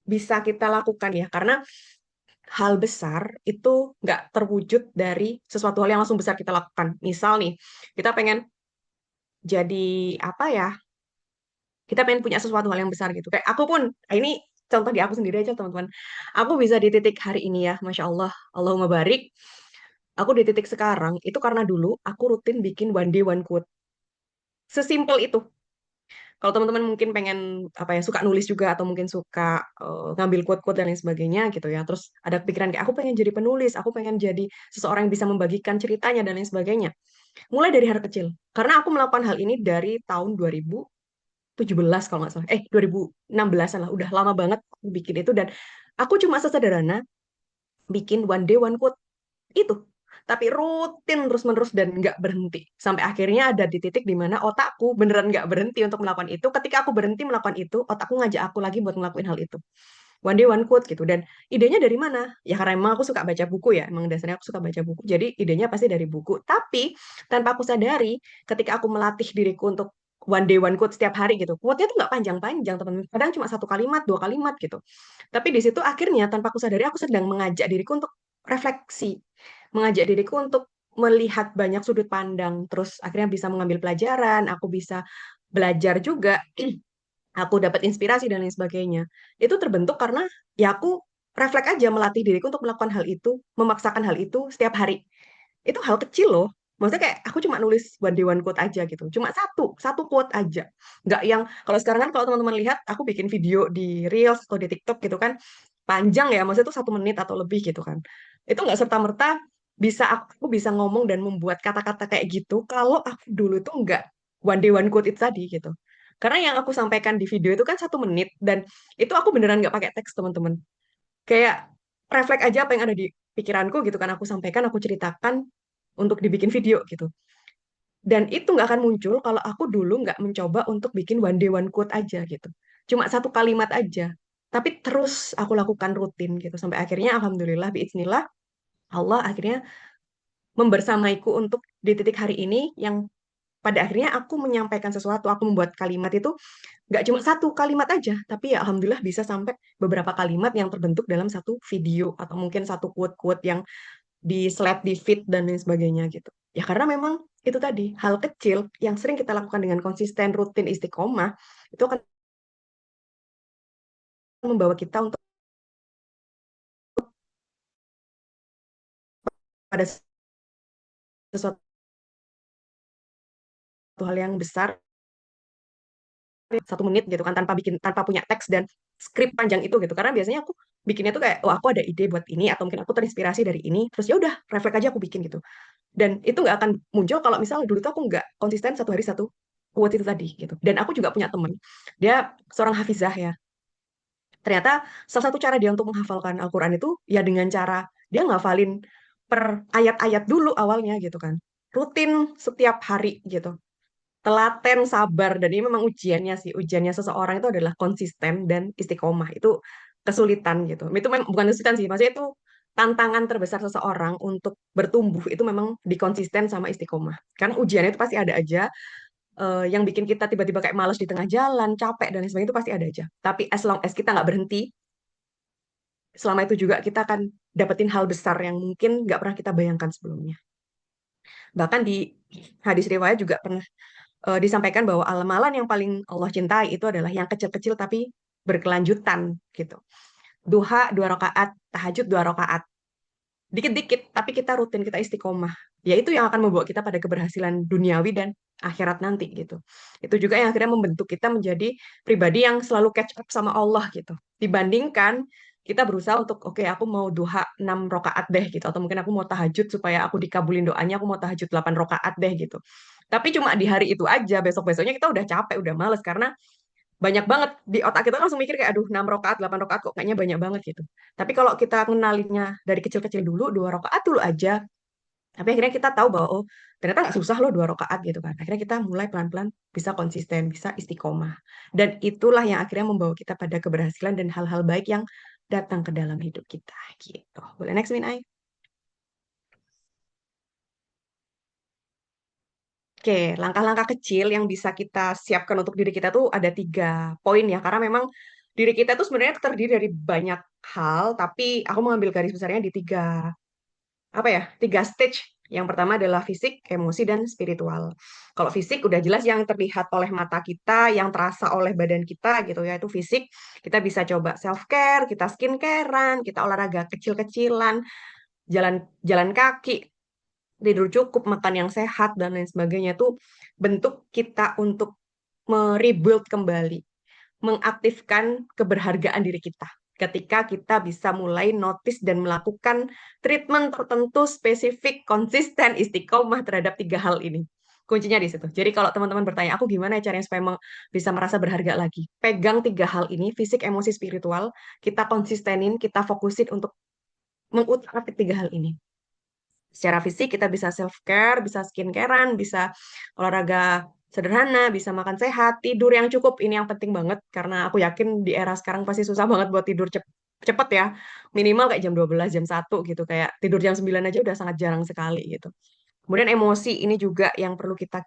bisa kita lakukan ya, karena hal besar itu nggak terwujud dari sesuatu hal yang langsung besar kita lakukan. Misal nih, kita pengen jadi apa ya? Kita pengen punya sesuatu hal yang besar gitu. Kayak aku pun, ini contoh di aku sendiri aja teman-teman. Aku bisa di titik hari ini ya, Masya Allah, Allahumma barik. Aku di titik sekarang, itu karena dulu aku rutin bikin one day one quote. Sesimpel itu. Kalau teman-teman mungkin pengen apa ya suka nulis juga atau mungkin suka ngambil quote-quote dan lain sebagainya gitu ya. Terus ada pikiran kayak aku pengen jadi penulis, aku pengen jadi seseorang yang bisa membagikan ceritanya dan lain sebagainya. Mulai dari hal kecil. Karena aku melakukan hal ini dari tahun 2017 kalau nggak salah. 2016-an lah. Udah lama banget aku bikin itu dan aku cuma sesederhana bikin one day one quote itu, tapi rutin terus-menerus dan nggak berhenti sampai akhirnya ada di titik di mana otakku beneran nggak berhenti untuk melakukan itu. Ketika aku berhenti melakukan itu, otakku ngajak aku lagi buat ngelakuin hal itu, one day one quote gitu. Dan idenya dari mana ya? Karena emang aku suka baca buku ya, emang dasarnya aku suka baca buku, jadi idenya pasti dari buku. Tapi tanpa aku sadari, ketika aku melatih diriku untuk one day one quote setiap hari gitu, quote-nya tuh nggak panjang-panjang teman-teman, kadang cuma 1 kalimat 2 kalimat gitu. Tapi di situ akhirnya tanpa aku sadari aku sedang mengajak diriku untuk refleksi, mengajak diriku untuk melihat banyak sudut pandang, terus akhirnya bisa mengambil pelajaran, aku bisa belajar juga, aku dapat inspirasi dan lain sebagainya. Itu terbentuk karena ya aku refleks aja melatih diriku untuk melakukan hal itu, memaksakan hal itu setiap hari. Itu hal kecil loh. Maksudnya kayak aku cuma nulis one day one quote aja gitu. Cuma satu quote aja. Nggak yang, kalau sekarang kan kalau teman-teman lihat, aku bikin video di Reels atau di TikTok gitu kan, panjang ya, maksudnya itu 1 menit atau lebih gitu kan. Itu nggak serta-merta aku bisa ngomong dan membuat kata-kata kayak gitu kalau aku dulu tuh nggak one day one quote itu tadi gitu. Karena yang aku sampaikan di video itu kan 1 menit, dan itu aku beneran nggak pakai teks, teman-teman. Kayak refleks aja apa yang ada di pikiranku gitu kan, aku sampaikan, aku ceritakan untuk dibikin video gitu. Dan itu nggak akan muncul kalau aku dulu nggak mencoba untuk bikin one day one quote aja gitu. Cuma 1 kalimat aja. Tapi terus aku lakukan rutin gitu. Sampai akhirnya alhamdulillah, biiznillah, Allah akhirnya membersamaiku untuk di titik hari ini yang pada akhirnya aku menyampaikan sesuatu, aku membuat kalimat itu nggak cuma 1 kalimat aja, tapi ya alhamdulillah bisa sampai beberapa kalimat yang terbentuk dalam satu video atau mungkin satu quote-quote yang di slide, di feed, dan lain sebagainya gitu. Ya karena memang itu tadi, hal kecil yang sering kita lakukan dengan konsisten, rutin, istiqomah, itu akan membawa kita untuk pada sesuatu hal yang besar, 1 menit gitu kan, tanpa punya teks dan skrip panjang itu gitu. Karena biasanya aku bikinnya tuh kayak, oh aku ada ide buat ini, atau mungkin aku terinspirasi dari ini, terus ya udah refleks aja aku bikin gitu. Dan itu nggak akan muncul kalau misalnya dulu tuh aku nggak konsisten 1 hari 1 quote itu tadi gitu. Dan aku juga punya temen, dia seorang hafizah ya. Ternyata salah satu cara dia untuk menghafalkan Al-Quran itu ya dengan cara dia ngafalin per ayat-ayat dulu awalnya gitu kan. Rutin setiap hari gitu. Telaten, sabar, dan ini memang ujiannya sih. Ujiannya seseorang itu adalah konsisten dan istiqomah. Itu kesulitan gitu. Itu memang bukan kesulitan sih, maksudnya itu tantangan terbesar seseorang untuk bertumbuh itu memang di konsisten sama istiqomah. Karena ujiannya itu pasti ada aja, yang bikin kita tiba-tiba kayak malas di tengah jalan, capek dan lain sebagainya itu pasti ada aja. Tapi as long as kita nggak berhenti, selama itu juga kita akan dapetin hal besar yang mungkin nggak pernah kita bayangkan sebelumnya. Bahkan di hadis riwayat juga pernah disampaikan bahwa amalan yang paling Allah cintai itu adalah yang kecil-kecil tapi berkelanjutan gitu. Duha 2 rakaat, tahajud 2 rakaat. Dikit-dikit, tapi kita rutin, kita istiqomah. Ya itu yang akan membawa kita pada keberhasilan duniawi dan akhirat nanti gitu. Itu juga yang akhirnya membentuk kita menjadi pribadi yang selalu catch up sama Allah gitu. Dibandingkan kita berusaha untuk, oke aku mau duha 6 rakaat deh gitu. Atau mungkin aku mau tahajud supaya aku dikabulin doanya, aku mau tahajud 8 rakaat deh gitu. Tapi cuma di hari itu aja, besok-besoknya kita udah capek, udah males. Karena banyak banget di otak kita langsung mikir kayak aduh 6 rakaat 8 rakaat kok kayaknya banyak banget gitu. Tapi kalau kita ngenalinnya dari kecil-kecil dulu 2 rakaat dulu aja, tapi akhirnya kita tahu bahwa oh ternyata nggak susah loh 2 rakaat gitu kan. Akhirnya kita mulai pelan-pelan bisa konsisten, bisa istiqomah, dan itulah yang akhirnya membawa kita pada keberhasilan dan hal-hal baik yang datang ke dalam hidup kita gitu. Boleh next, Min Ai? Oke, langkah-langkah kecil yang bisa kita siapkan untuk diri kita tuh ada 3 poin ya, karena memang diri kita tuh sebenarnya terdiri dari banyak hal, tapi aku mengambil garis besarnya di apa ya, 3 stage. Yang pertama adalah fisik, emosi, dan spiritual. Kalau fisik udah jelas yang terlihat oleh mata kita, yang terasa oleh badan kita gitu ya, itu fisik. Kita bisa coba self-care, kita skincarean, kita olahraga kecil-kecilan, jalan jalan kaki, tidur cukup, makan yang sehat, dan lain sebagainya itu bentuk kita untuk merebuild kembali, mengaktifkan keberhargaan diri kita. Ketika kita bisa mulai notice dan melakukan treatment tertentu spesifik, konsisten, istiqomah terhadap 3 hal ini. Kuncinya di situ. Jadi kalau teman-teman bertanya, aku gimana caranya supaya bisa merasa berharga lagi? Pegang 3 hal ini, fisik, emosi, spiritual, kita konsistenin, kita fokusin untuk mengutak-atik 3 hal ini. Secara fisik kita bisa self care, bisa skincarean, bisa olahraga sederhana, bisa makan sehat, tidur yang cukup. Ini yang penting banget karena aku yakin di era sekarang pasti susah banget buat tidur cepet ya. Minimal kayak jam 12, jam 1 gitu. Kayak tidur jam 9 aja udah sangat jarang sekali gitu. Kemudian emosi ini juga yang perlu kita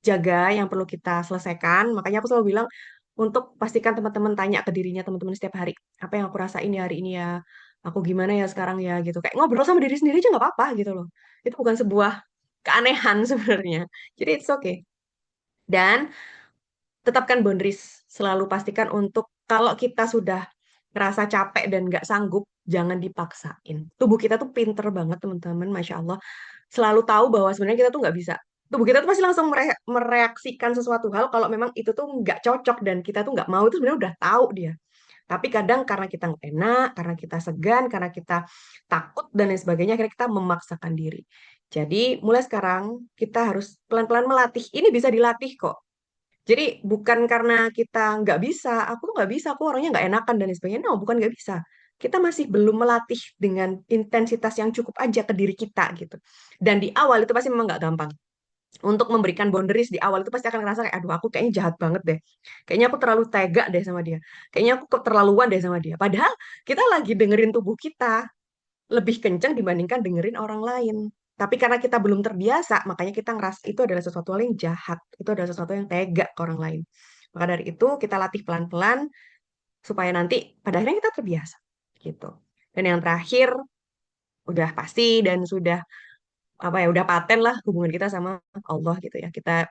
jaga, yang perlu kita selesaikan. Makanya aku selalu bilang untuk pastikan teman-teman tanya ke dirinya teman-teman setiap hari, apa yang aku rasain ya hari ini ya, aku gimana ya sekarang ya gitu. Kayak ngobrol sama diri sendiri aja nggak apa-apa gitu loh. Itu bukan sebuah keanehan sebenarnya. Jadi it's okay. Dan tetapkan boundaries. Selalu pastikan untuk kalau kita sudah ngerasa capek dan nggak sanggup, jangan dipaksain. Tubuh kita tuh pinter banget teman-teman, Masya Allah. Selalu tahu bahwa sebenarnya kita tuh nggak bisa. Tubuh kita tuh pasti langsung mereaksikan sesuatu hal kalau memang itu tuh nggak cocok dan kita tuh nggak mau, itu sebenarnya udah tahu dia. Tapi kadang karena kita nggak enak, karena kita segan, karena kita takut dan lain sebagainya, akhirnya kita memaksakan diri. Jadi mulai sekarang kita harus pelan-pelan melatih. Ini bisa dilatih kok. Jadi bukan karena kita nggak bisa, aku tuh nggak bisa, aku orangnya nggak enakan dan lain sebagainya. No, bukan nggak bisa. Kita masih belum melatih dengan intensitas yang cukup aja ke diri kita gitu. Dan di awal itu pasti memang nggak gampang. Untuk memberikan boundaries di awal itu pasti akan ngerasa kayak, aduh aku kayaknya jahat banget deh. Kayaknya aku terlalu tega deh sama dia. Kayaknya aku keterlaluan deh sama dia. Padahal kita lagi dengerin tubuh kita lebih kencang dibandingkan dengerin orang lain. Tapi karena kita belum terbiasa, makanya kita ngerasa itu adalah sesuatu hal yang jahat. Itu adalah sesuatu yang tega ke orang lain. Maka dari itu kita latih pelan-pelan supaya nanti pada akhirnya kita terbiasa. Gitu. Dan yang terakhir, udah pasti dan sudah apa ya, udah paten lah hubungan kita sama Allah gitu ya. Kita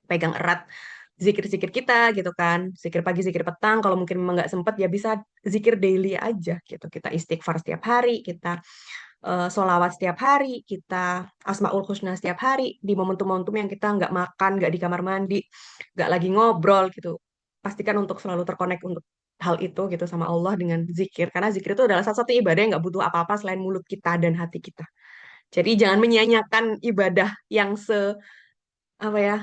pegang erat zikir-zikir kita gitu kan. Zikir pagi, zikir petang. Kalau mungkin memang nggak sempet ya bisa zikir daily aja gitu. Kita istighfar setiap hari, kita sholawat setiap hari, kita Asmaul Husna setiap hari, di momentum-momentum yang kita nggak makan, nggak di kamar mandi, nggak lagi ngobrol gitu. Pastikan untuk selalu terkonek untuk hal itu gitu sama Allah dengan zikir. Karena zikir itu adalah satu-satu ibadah yang nggak butuh apa-apa selain mulut kita dan hati kita. Jadi jangan menyia-nyiakan ibadah yang apa ya,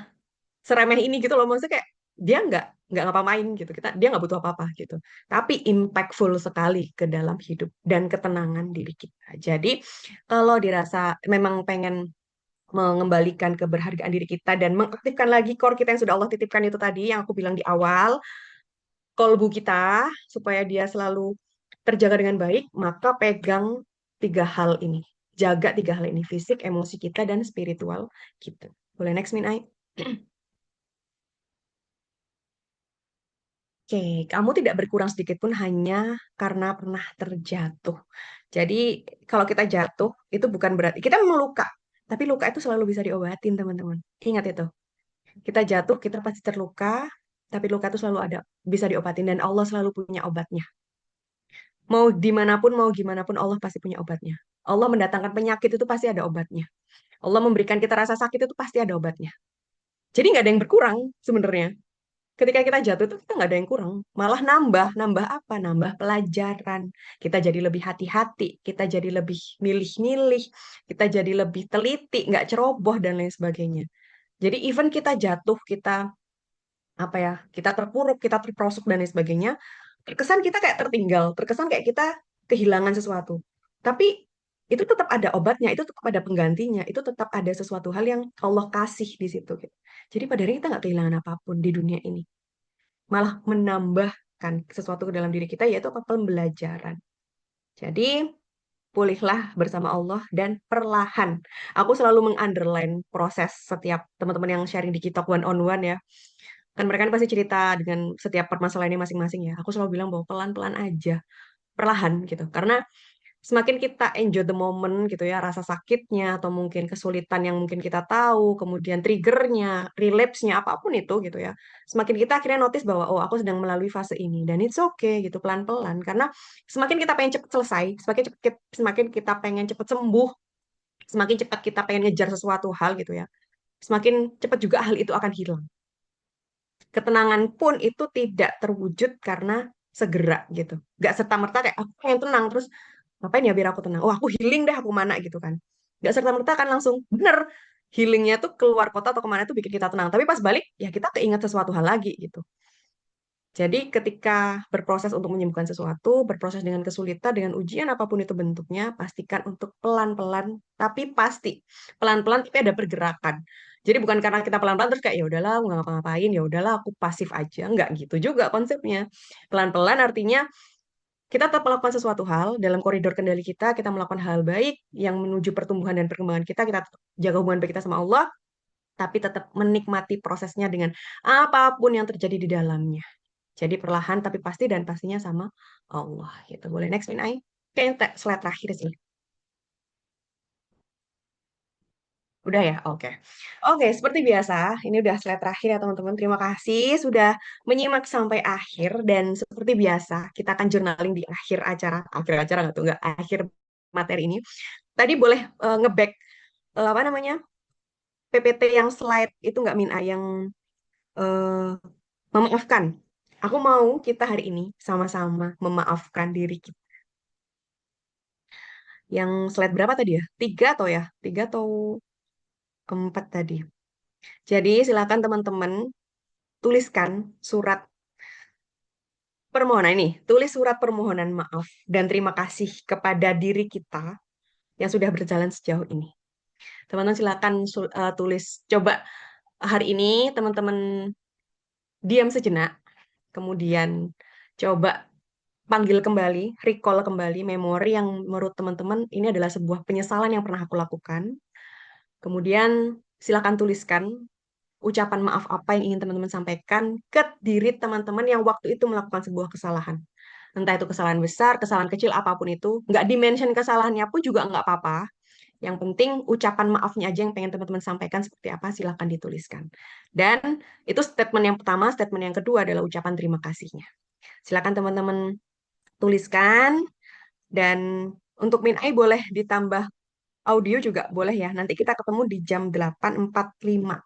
seremeh ini gitu loh. Maksudnya kayak dia nggak ngapa-ngapain gitu. Dia nggak butuh apa-apa gitu. Tapi impactful sekali ke dalam hidup dan ketenangan diri kita. Jadi kalau dirasa memang pengen mengembalikan keberhargaan diri kita dan mengaktifkan lagi core kita yang sudah Allah titipkan itu tadi yang aku bilang di awal, kolbu kita supaya dia selalu terjaga dengan baik, maka pegang tiga hal ini. Jaga tiga hal ini, fisik, emosi kita, dan spiritual kita. Boleh next, Min Ai? Oke, kamu tidak berkurang sedikit pun hanya karena pernah terjatuh. Jadi, kalau kita jatuh, itu bukan berarti kita memang luka, tapi luka itu selalu bisa diobatin, teman-teman. Ingat itu. Kita jatuh, kita pasti terluka, tapi luka itu selalu ada, bisa diobatin, dan Allah selalu punya obatnya. Mau dimanapun, mau gimana pun, Allah pasti punya obatnya. Allah mendatangkan penyakit itu pasti ada obatnya. Allah memberikan kita rasa sakit itu pasti ada obatnya. Jadi nggak ada yang berkurang sebenarnya. Ketika kita jatuh itu kita nggak ada yang kurang, malah nambah. Nambah apa? Nambah pelajaran. Kita jadi lebih hati-hati, kita jadi lebih milih-milih, kita jadi lebih teliti, nggak ceroboh dan lain sebagainya. Jadi even kita jatuh, kita apa ya, kita terpuruk, kita terperosok dan lain sebagainya, terkesan kita kayak tertinggal, terkesan kayak kita kehilangan sesuatu. Tapi itu tetap ada obatnya, itu tetap ada penggantinya, itu tetap ada sesuatu hal yang Allah kasih di situ, gitu. Jadi pada akhirnya kita nggak kehilangan apapun di dunia ini, malah menambahkan sesuatu ke dalam diri kita, yaitu apa? Pembelajaran. Jadi pulihlah bersama Allah dan perlahan. Aku selalu mengunderline proses setiap teman-teman yang sharing di Kitok one on one ya. Kan mereka kan pasti cerita dengan setiap permasalahannya masing-masing ya. Aku selalu bilang bahwa pelan-pelan aja, perlahan gitu. Karena semakin kita enjoy the moment gitu ya, rasa sakitnya atau mungkin kesulitan yang mungkin kita tahu, kemudian triggernya, relapse-nya, apapun itu gitu ya. Semakin kita akhirnya notice bahwa, oh aku sedang melalui fase ini. Dan it's okay gitu, pelan-pelan. Karena semakin kita pengen cepet selesai, semakin kita pengen cepet sembuh, semakin cepat kita pengen ngejar sesuatu hal gitu ya, semakin cepat juga hal itu akan hilang. Ketenangan pun itu tidak terwujud karena segera gitu. Gak serta-merta kayak aku pengen tenang terus ngapain ya biar aku tenang. Oh aku healing deh aku mana gitu kan. Gak serta-merta kan langsung bener healingnya tuh keluar kota atau kemana tuh bikin kita tenang. Tapi pas balik ya kita keinget sesuatu hal lagi gitu. Jadi ketika berproses untuk menyembuhkan sesuatu, berproses dengan kesulitan, dengan ujian apapun itu bentuknya, pastikan untuk pelan-pelan, tapi pasti pelan-pelan tapi ada pergerakan. Jadi bukan karena kita pelan-pelan terus kayak ya udahlah aku nggak ngapa-ngapain, ya udahlah aku pasif aja, nggak gitu juga konsepnya. Pelan-pelan artinya kita tetap melakukan sesuatu hal dalam koridor kendali kita, kita melakukan hal baik yang menuju pertumbuhan dan perkembangan kita tetap jaga hubungan baik kita sama Allah, tapi tetap menikmati prosesnya dengan apapun yang terjadi di dalamnya. Jadi perlahan tapi pasti dan pastinya sama Allah gitu. Boleh next Min Ai? Kayaknya slide terakhir sih. Udah ya? Oke. Oke, seperti biasa, ini udah slide terakhir ya teman-teman. Terima kasih sudah menyimak sampai akhir dan seperti biasa, kita akan journaling di akhir acara nggak tuh, nggak akhir materi ini. Tadi boleh ngeback apa namanya? PPT yang slide itu nggak Min Ai yang eh, memaafkan. Aku mau kita hari ini sama-sama memaafkan diri kita. Yang slide berapa tadi ya? Tiga atau ya? Tiga atau empat tadi. Jadi silakan teman-teman tuliskan surat permohonan ini, tulis surat permohonan maaf dan terima kasih kepada diri kita yang sudah berjalan sejauh ini. Teman-teman silakan tulis. Coba hari ini teman-teman diam sejenak, kemudian coba panggil kembali, recall kembali memori yang menurut teman-teman ini adalah sebuah penyesalan yang pernah aku lakukan. Kemudian silakan tuliskan ucapan maaf apa yang ingin teman-teman sampaikan ke diri teman-teman yang waktu itu melakukan sebuah kesalahan. Entah itu kesalahan besar, kesalahan kecil, apapun itu. Nggak dimention kesalahannya pun juga nggak apa-apa. Yang penting ucapan maafnya aja yang pengen teman-teman sampaikan seperti apa, silahkan dituliskan. Dan itu statement yang pertama, statement yang kedua adalah ucapan terima kasihnya. Silakan teman-teman tuliskan, dan untuk Minai boleh ditambah audio juga boleh ya. Nanti kita ketemu di jam 8.45.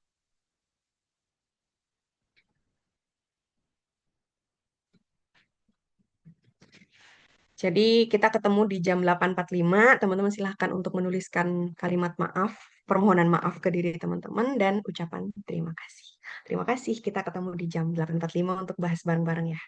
Jadi kita ketemu di jam 8.45. Teman-teman silahkan untuk menuliskan kalimat maaf, permohonan maaf ke diri teman-teman, dan ucapan terima kasih. Terima kasih, kita ketemu di jam 8.45 untuk bahas bareng-bareng ya.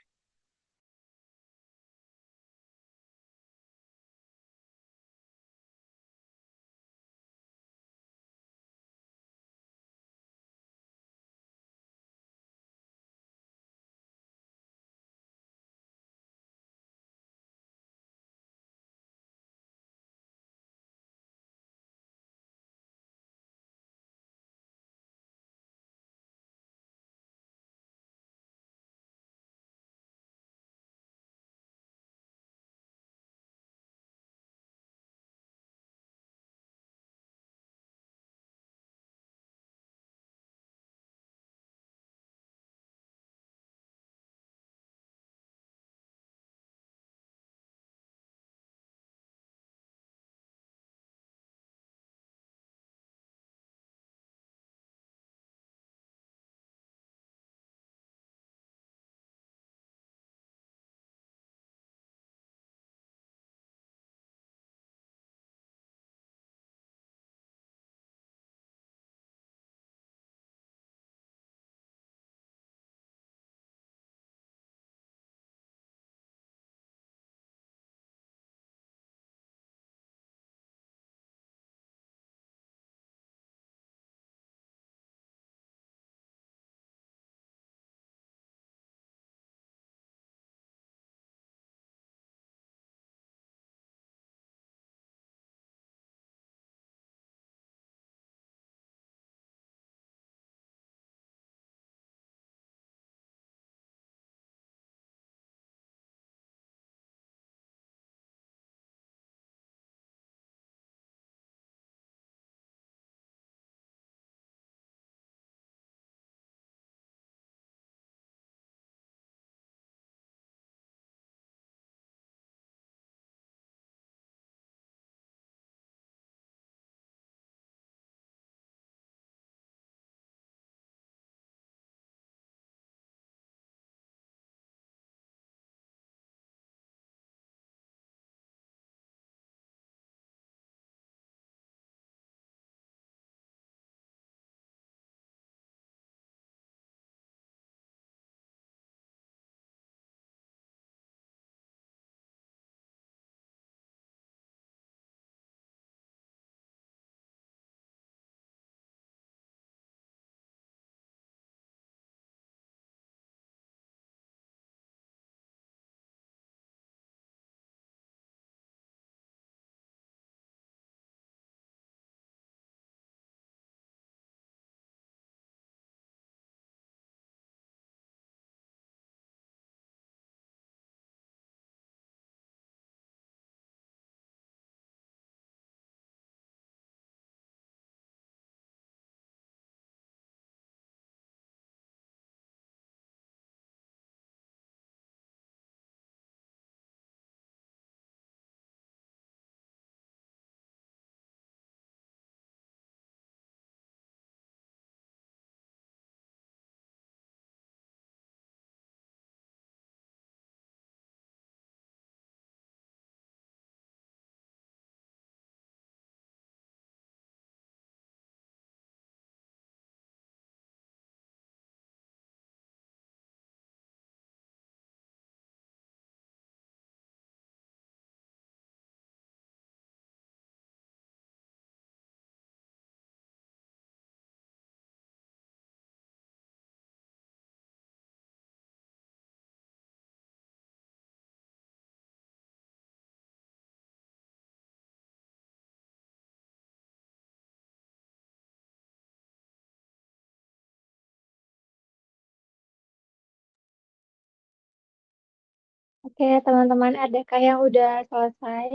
Oke, teman-teman, adakah yang udah selesai?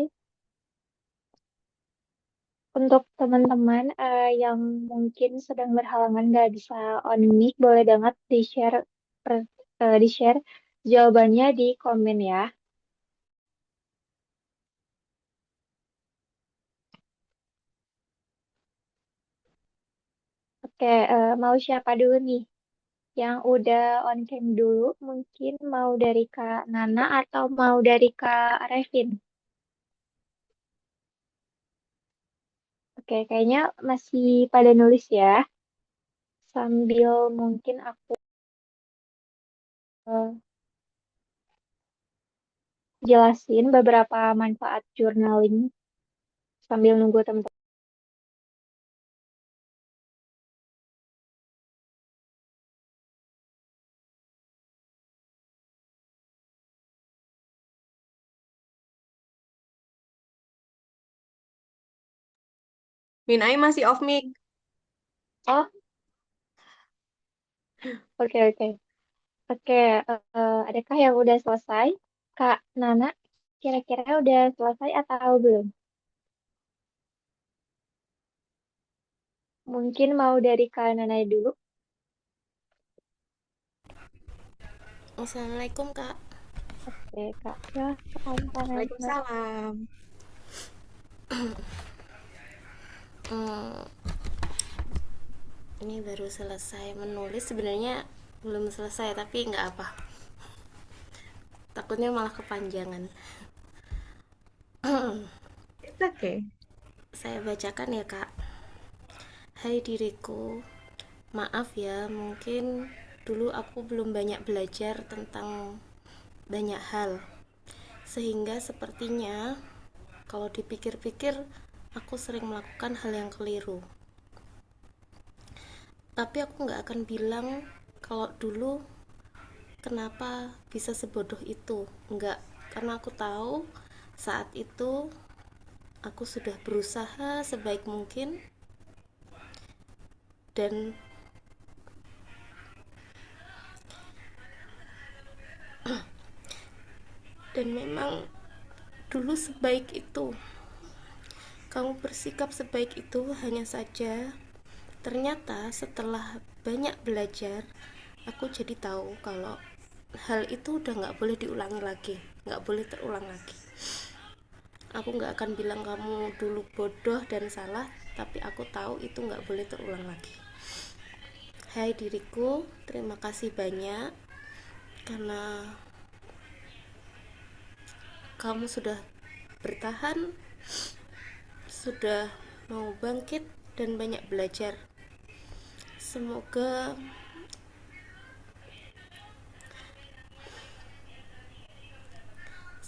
Untuk teman-teman yang mungkin sedang berhalangan nggak bisa on mic, boleh banget di-share jawabannya di komen ya. Oke, mau siapa dulu nih? Yang udah on cam dulu, mungkin mau dari Kak Nana atau mau dari Kak Revin? Oke, kayaknya masih pada nulis ya. Sambil mungkin aku eh, jelasin beberapa manfaat journaling sambil nunggu teman-teman. Minai masih off mic. Oh, oke oke. Oke, adakah yang udah selesai? Kak Nana, kira-kira udah selesai atau belum? Mungkin mau dari Kak Nana dulu. Assalamualaikum Kak. Oke, Kak. Ya, Kak Nana. Waalaikumsalam. Hmm, ini baru selesai menulis, sebenarnya belum selesai tapi nggak apa. Takutnya malah kepanjangan. It's okay. Saya bacakan ya Kak. Hai diriku, maaf ya mungkin dulu aku belum banyak belajar tentang banyak hal. Sehingga sepertinya kalau dipikir-pikir aku sering melakukan hal yang keliru. Tapi aku nggak akan bilang kalau dulu kenapa bisa sebodoh itu. Enggak, karena aku tahu saat itu aku sudah berusaha sebaik mungkin, dan memang dulu sebaik itu kamu bersikap sebaik itu. Hanya saja ternyata setelah banyak belajar aku jadi tahu kalau hal itu udah nggak boleh diulangi lagi, nggak boleh terulang lagi. Aku nggak akan bilang kamu dulu bodoh dan salah, tapi aku tahu itu nggak boleh terulang lagi. Hai diriku, terima kasih banyak karena kamu sudah bertahan, sudah mau bangkit dan banyak belajar. Semoga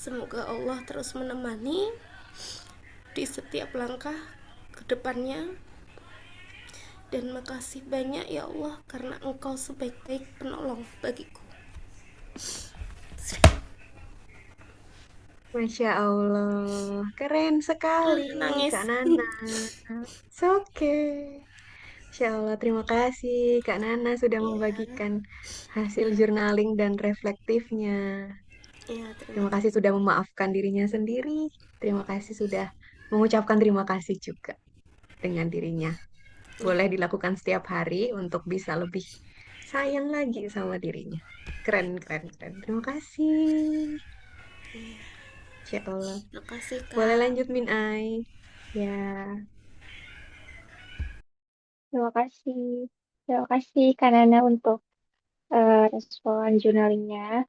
semoga Allah terus menemani di setiap langkah ke depannya. Dan makasih banyak ya Allah karena Engkau sebaik-baik penolong bagiku. Masya Allah, keren sekali Kak Nangis. Nana. It's okay. Masya Allah, terima kasih Kak Nana sudah Ya, membagikan hasil journaling dan reflektifnya. ya, terima Terima kasih. kasih sudah memaafkan dirinya sendiri. Terima kasih sudah mengucapkan terima kasih juga dengan dirinya. Ya, Boleh dilakukan setiap hari untuk bisa lebih sayang lagi sama dirinya. Keren, keren, keren. Terima kasih. Insya Allah. terima kasih Boleh Kak. lanjut, Min Ai. Ya, Terima kasih. Terima kasih Kak Nana untuk respon journalingnya.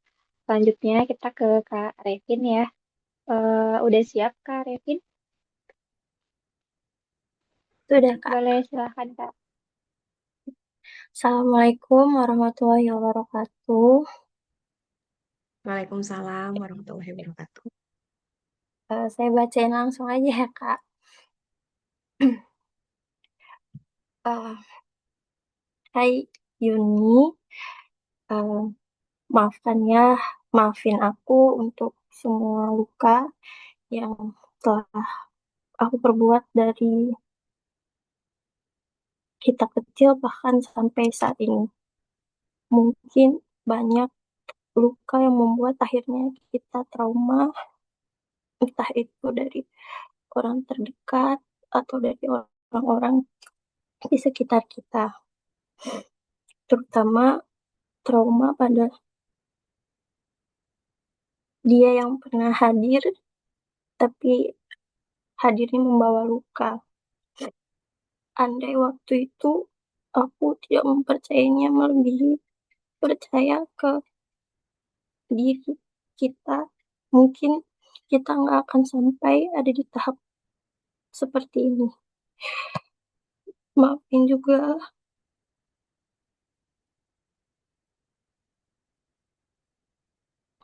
Selanjutnya kita ke Kak Revin ya. Udah siap Kak Revin? Sudah, Kak. Boleh silahkan Kak. Assalamualaikum warahmatullahi wabarakatuh. Waalaikumsalam warahmatullahi wabarakatuh. Saya bacain langsung aja ya, Kak. Eh, Hai Yuni, Eh, maafkan ya, maafin aku untuk semua luka yang telah aku perbuat dari kita kecil bahkan sampai saat ini. Mungkin banyak luka yang membuat akhirnya kita trauma, entah itu dari orang terdekat atau dari orang-orang di sekitar kita, terutama trauma pada dia yang pernah hadir, tapi hadirnya membawa luka. Andai waktu itu aku tidak mempercayainya, melebihi percaya ke diri kita, mungkin kita nggak akan sampai ada di tahap seperti ini. Maafin juga,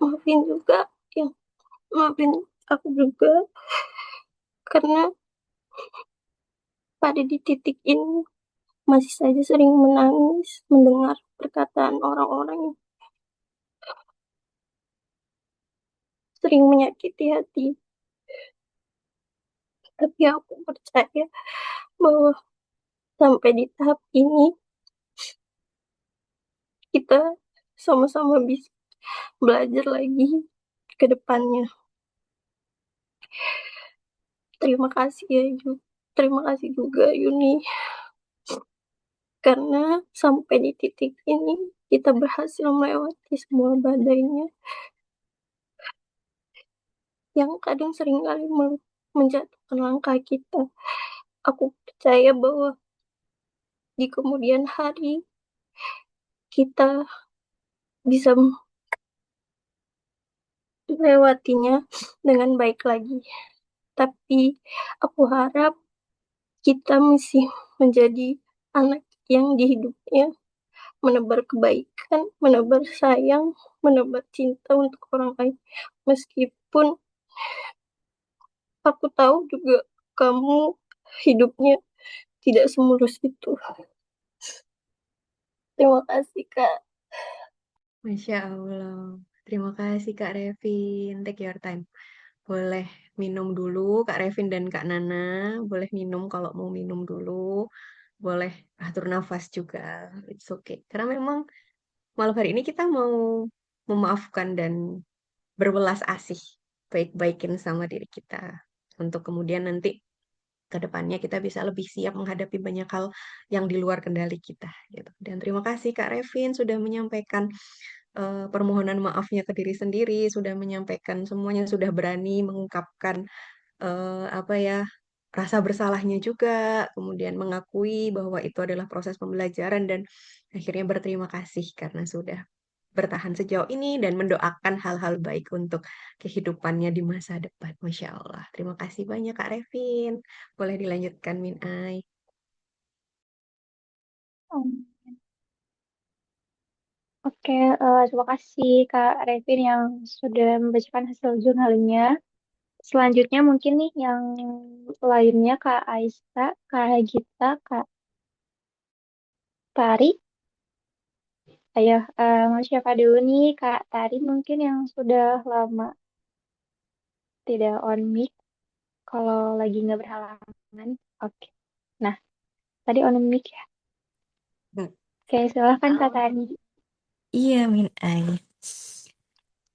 maafin juga, yang maafin aku juga, karena pada di titik ini masih saja sering menangis mendengar perkataan orang-orang yang sering menyakiti hati. Tapi aku percaya bahwa sampai di tahap ini kita sama-sama bisa belajar lagi ke depannya. Terima kasih ya Terima kasih juga Yuni, karena sampai di titik ini kita berhasil melewati semua badainya yang kadang seringkali menjatuhkan langkah kita. Aku percaya bahwa di kemudian hari kita bisa melewatinya dengan baik lagi. Tapi aku harap kita masih menjadi anak yang di hidupnya menebar kebaikan, menebar sayang, menebar cinta untuk orang lain. Meskipun aku tahu juga kamu hidupnya tidak semulus itu. Terima kasih, Kak. Masya Allah. Terima kasih Kak Revin. Take your time. Boleh minum dulu Kak Revin dan Kak Nana. Boleh minum kalau mau minum dulu. Boleh atur nafas juga. It's okay. Karena memang malam hari ini kita mau memaafkan dan berwelas asih. Baik-baikin sama diri kita. Untuk kemudian nanti ke depannya kita bisa lebih siap menghadapi banyak hal yang di luar kendali kita gitu. Dan terima kasih Kak Revin sudah menyampaikan permohonan maafnya ke diri sendiri, sudah menyampaikan semuanya, sudah berani mengungkapkan apa ya rasa bersalahnya juga, kemudian mengakui bahwa itu adalah proses pembelajaran dan akhirnya berterima kasih karena sudah bertahan sejauh ini dan mendoakan hal-hal baik untuk kehidupannya di masa depan. Masya Allah. Terima kasih banyak Kak Revin. Boleh dilanjutkan Min Ai. Oke, terima kasih Kak Revin yang sudah membacakan hasil jurnalnya. Selanjutnya mungkin nih yang lainnya Kak Aista, Kak Gita, Kak Tari. Ayo, mau siapa dulu nih? Kak Tari mungkin yang sudah lama tidak on mic kalau lagi nggak berhalangan. Oke. Nah, tadi on mic ya. Hmm. Oke, silahkan Kak Tari. Iya, Min Ai.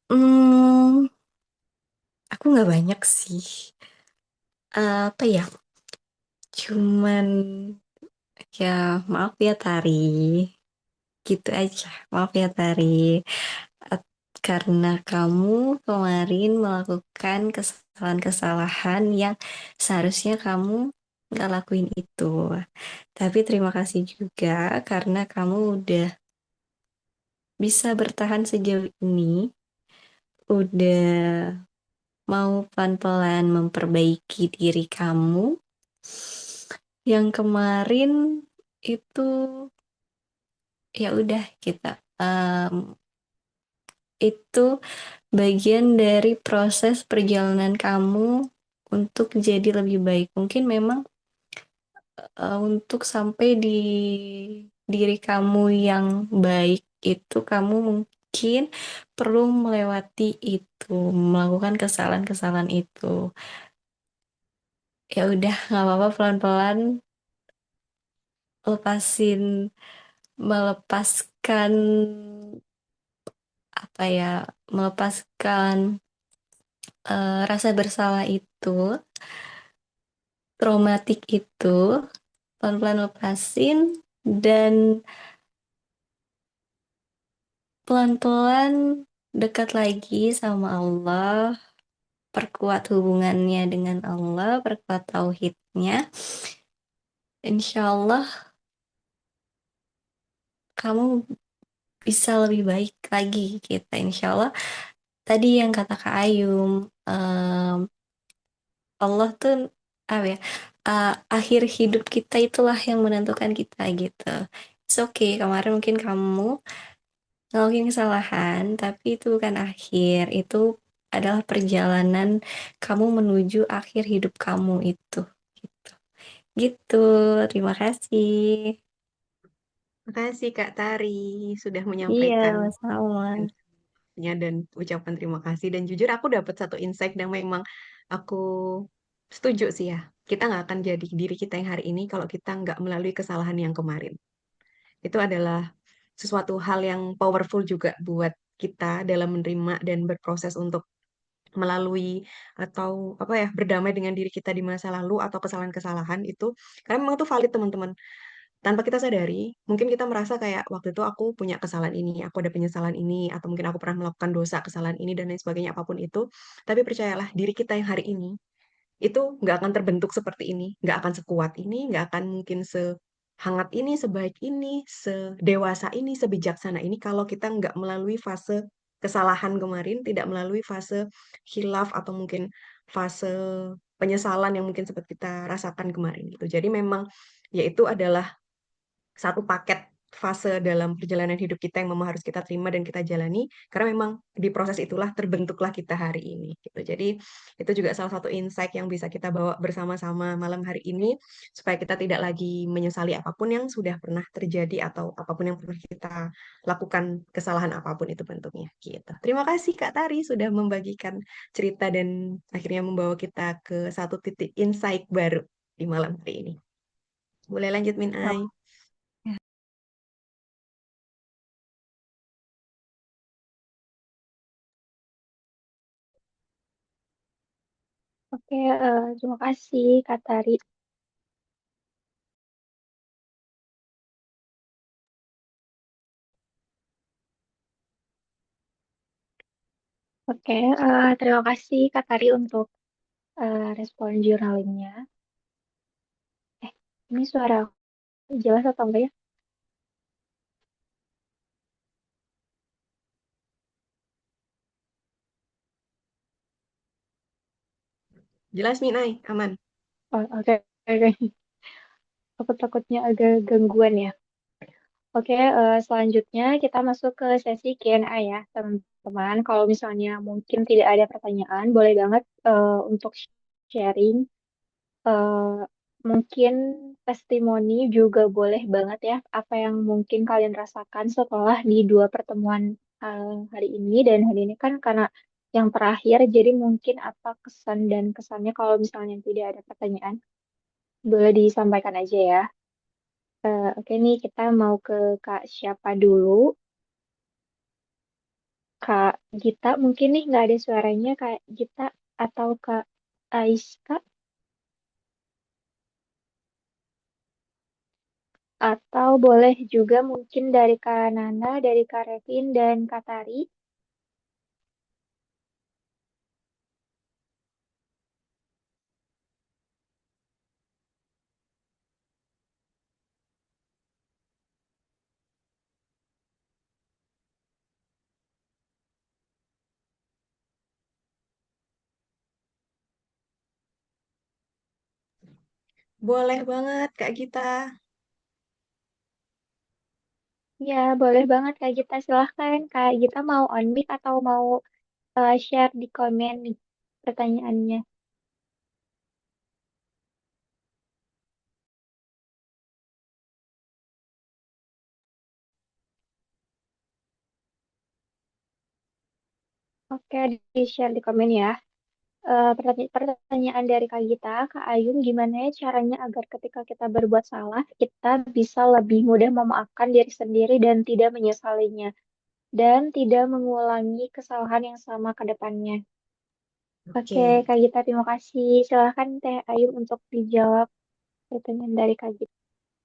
Hmm, aku nggak banyak sih. Apa ya? Cuman ya maaf ya Tari. Gitu aja. Maaf ya Tari. At- Karena kamu kemarin melakukan kesalahan-kesalahan yang seharusnya kamu nggak lakuin itu. Tapi terima kasih juga karena kamu udah bisa bertahan sejauh ini. Udah mau pelan-pelan memperbaiki diri kamu yang kemarin itu ya udah kita itu bagian dari proses perjalanan kamu untuk jadi lebih baik. Mungkin memang untuk sampai di diri kamu yang baik itu kamu mungkin perlu melewati itu, melakukan kesalahan-kesalahan itu. Ya udah nggak apa-apa pelan-pelan lepasin melepaskan apa ya, melepaskan rasa bersalah itu, traumatik itu, pelan-pelan lepasin dan pelan-pelan dekat lagi sama Allah, perkuat hubungannya dengan Allah, perkuat tauhidnya. Insya Allah kamu bisa lebih baik lagi kita. Insya Allah tadi yang kata Kak Ayum, Allah tuh apa ya, akhir hidup kita itulah yang menentukan kita gitu. It's okay, kemarin mungkin kamu ngelakuin kesalahan, tapi itu bukan akhir. Itu adalah perjalanan kamu menuju akhir hidup kamu itu. Gitu. Gitu. Terima kasih. Makasih Kak Tari sudah Iya, menyampaikan sama. nya dan ucapan terima kasih. Dan jujur aku dapat satu insight yang memang aku setuju sih ya. Kita nggak akan jadi diri kita yang hari ini kalau kita nggak melalui kesalahan yang kemarin. Itu adalah sesuatu hal yang powerful juga buat kita dalam menerima dan berproses untuk melalui atau apa ya berdamai dengan diri kita di masa lalu atau kesalahan-kesalahan itu karena memang itu valid teman-teman tanpa kita sadari mungkin kita merasa kayak waktu itu aku punya kesalahan ini aku ada penyesalan ini atau mungkin aku pernah melakukan dosa kesalahan ini dan lain sebagainya apapun itu tapi percayalah diri kita yang hari ini itu nggak akan terbentuk seperti ini, nggak akan sekuat ini, nggak akan mungkin sehangat ini, sebaik ini, sedewasa ini, sebijaksana ini kalau kita nggak melalui fase kesalahan kemarin, tidak melalui fase hilaf atau mungkin fase penyesalan yang mungkin sempat kita rasakan kemarin gitu. Jadi memang yaitu adalah satu paket fase dalam perjalanan hidup kita yang memang harus kita terima dan kita jalani karena memang di proses itulah terbentuklah kita hari ini gitu. Jadi itu juga salah satu insight yang bisa kita bawa bersama-sama malam hari ini supaya kita tidak lagi menyesali apapun yang sudah pernah terjadi atau apapun yang pernah kita lakukan kesalahan apapun itu bentuknya gitu. Terima kasih Kak Tari sudah membagikan cerita dan akhirnya membawa kita ke satu titik insight baru di malam hari ini. Boleh lanjut Min Ai. Oke, terima kasih Kak Tari. Oke, terima kasih Kak Tari untuk respon journalingnya. Ini suara aku jelas atau enggak ya? Jelas Min Ai, aman. Oh, oke, oke. Aku takutnya agak gangguan ya. Oke, selanjutnya kita masuk ke sesi Q&A ya, teman-teman. Kalau misalnya mungkin tidak ada pertanyaan, boleh banget untuk sharing. Eh, Mungkin testimoni juga boleh banget ya, apa yang mungkin kalian rasakan setelah di dua pertemuan hari ini. Dan hari ini kan karena yang terakhir, jadi mungkin apa kesan dan kesannya kalau misalnya tidak ada pertanyaan, boleh disampaikan aja ya. Oke nih, kita mau ke Kak siapa dulu? Kak Gita mungkin nih nggak ada suaranya Kak Gita atau Kak Aiska atau boleh juga mungkin dari Kak Nana, dari Kak Revin dan Kak Tari. Boleh banget Kak Gita. Ya, boleh banget Kak Gita. Silahkan Kak Gita mau on mic atau mau share di komen nih pertanyaannya. Oke, di-share di komen ya. Pertanyaan dari Kak Gita, Kak Ayung, gimana ya caranya agar ketika kita berbuat salah, kita bisa lebih mudah memaafkan diri sendiri dan tidak menyesalinya? dan tidak mengulangi kesalahan yang sama ke depannya. Oke, Oke. Kak Gita, terima kasih. Silahkan Teh Ayu untuk dijawab pertanyaan dari Kak Gita.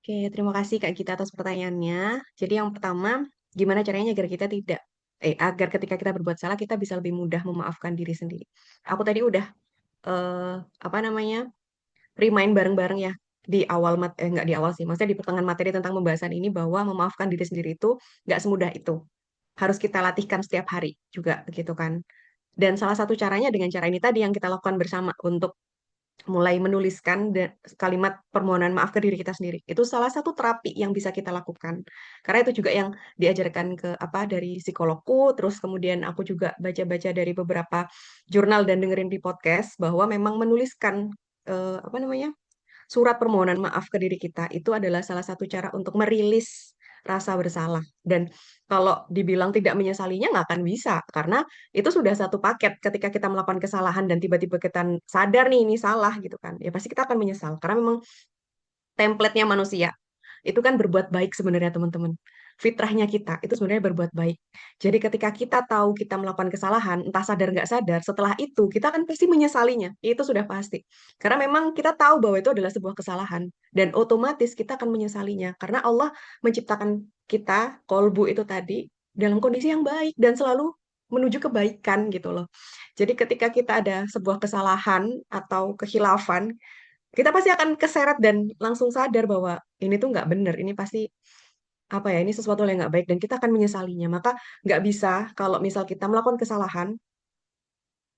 Oke, terima kasih Kak Gita atas pertanyaannya. Jadi yang pertama, gimana caranya agar kita tidak agar ketika kita berbuat salah kita bisa lebih mudah memaafkan diri sendiri. Aku tadi udah eh, apa namanya? Remind bareng-bareng ya di awal nggak di awal sih, maksudnya di pertengahan materi tentang pembahasan ini bahwa memaafkan diri sendiri itu nggak semudah itu. Harus kita latihkan setiap hari juga gitu kan. Dan salah satu caranya dengan cara ini tadi yang kita lakukan bersama untuk mulai menuliskan kalimat permohonan maaf ke diri kita sendiri. Itu salah satu terapi yang bisa kita lakukan. Karena itu juga yang diajarkan ke apa dari psikologku, terus kemudian aku juga baca-baca dari beberapa jurnal dan dengerin di podcast bahwa memang menuliskan apa namanya? Surat permohonan maaf ke diri kita itu adalah salah satu cara untuk merilis rasa bersalah. Dan kalau dibilang tidak menyesalinya nggak akan bisa, karena itu sudah satu paket ketika kita melakukan kesalahan dan tiba-tiba kita sadar nih ini salah gitu kan. Ya pasti kita akan menyesal, karena memang template-nya manusia. Itu kan berbuat baik sebenarnya teman-teman. Fitrahnya kita itu sebenarnya berbuat baik. Jadi ketika kita tahu kita melakukan kesalahan, entah sadar nggak sadar, setelah itu kita kan pasti menyesalinya. Itu sudah pasti. Karena memang kita tahu bahwa itu adalah sebuah kesalahan. Dan otomatis kita akan menyesalinya. Karena Allah menciptakan kita, kolbu itu tadi, dalam kondisi yang baik dan selalu menuju kebaikan gitu loh. Jadi ketika kita ada sebuah kesalahan atau kekhilafan, kita pasti akan keseret dan langsung sadar bahwa ini tuh nggak bener, ini pasti apa ya, ini sesuatu yang nggak baik dan kita akan menyesalinya. Maka nggak bisa kalau misal kita melakukan kesalahan,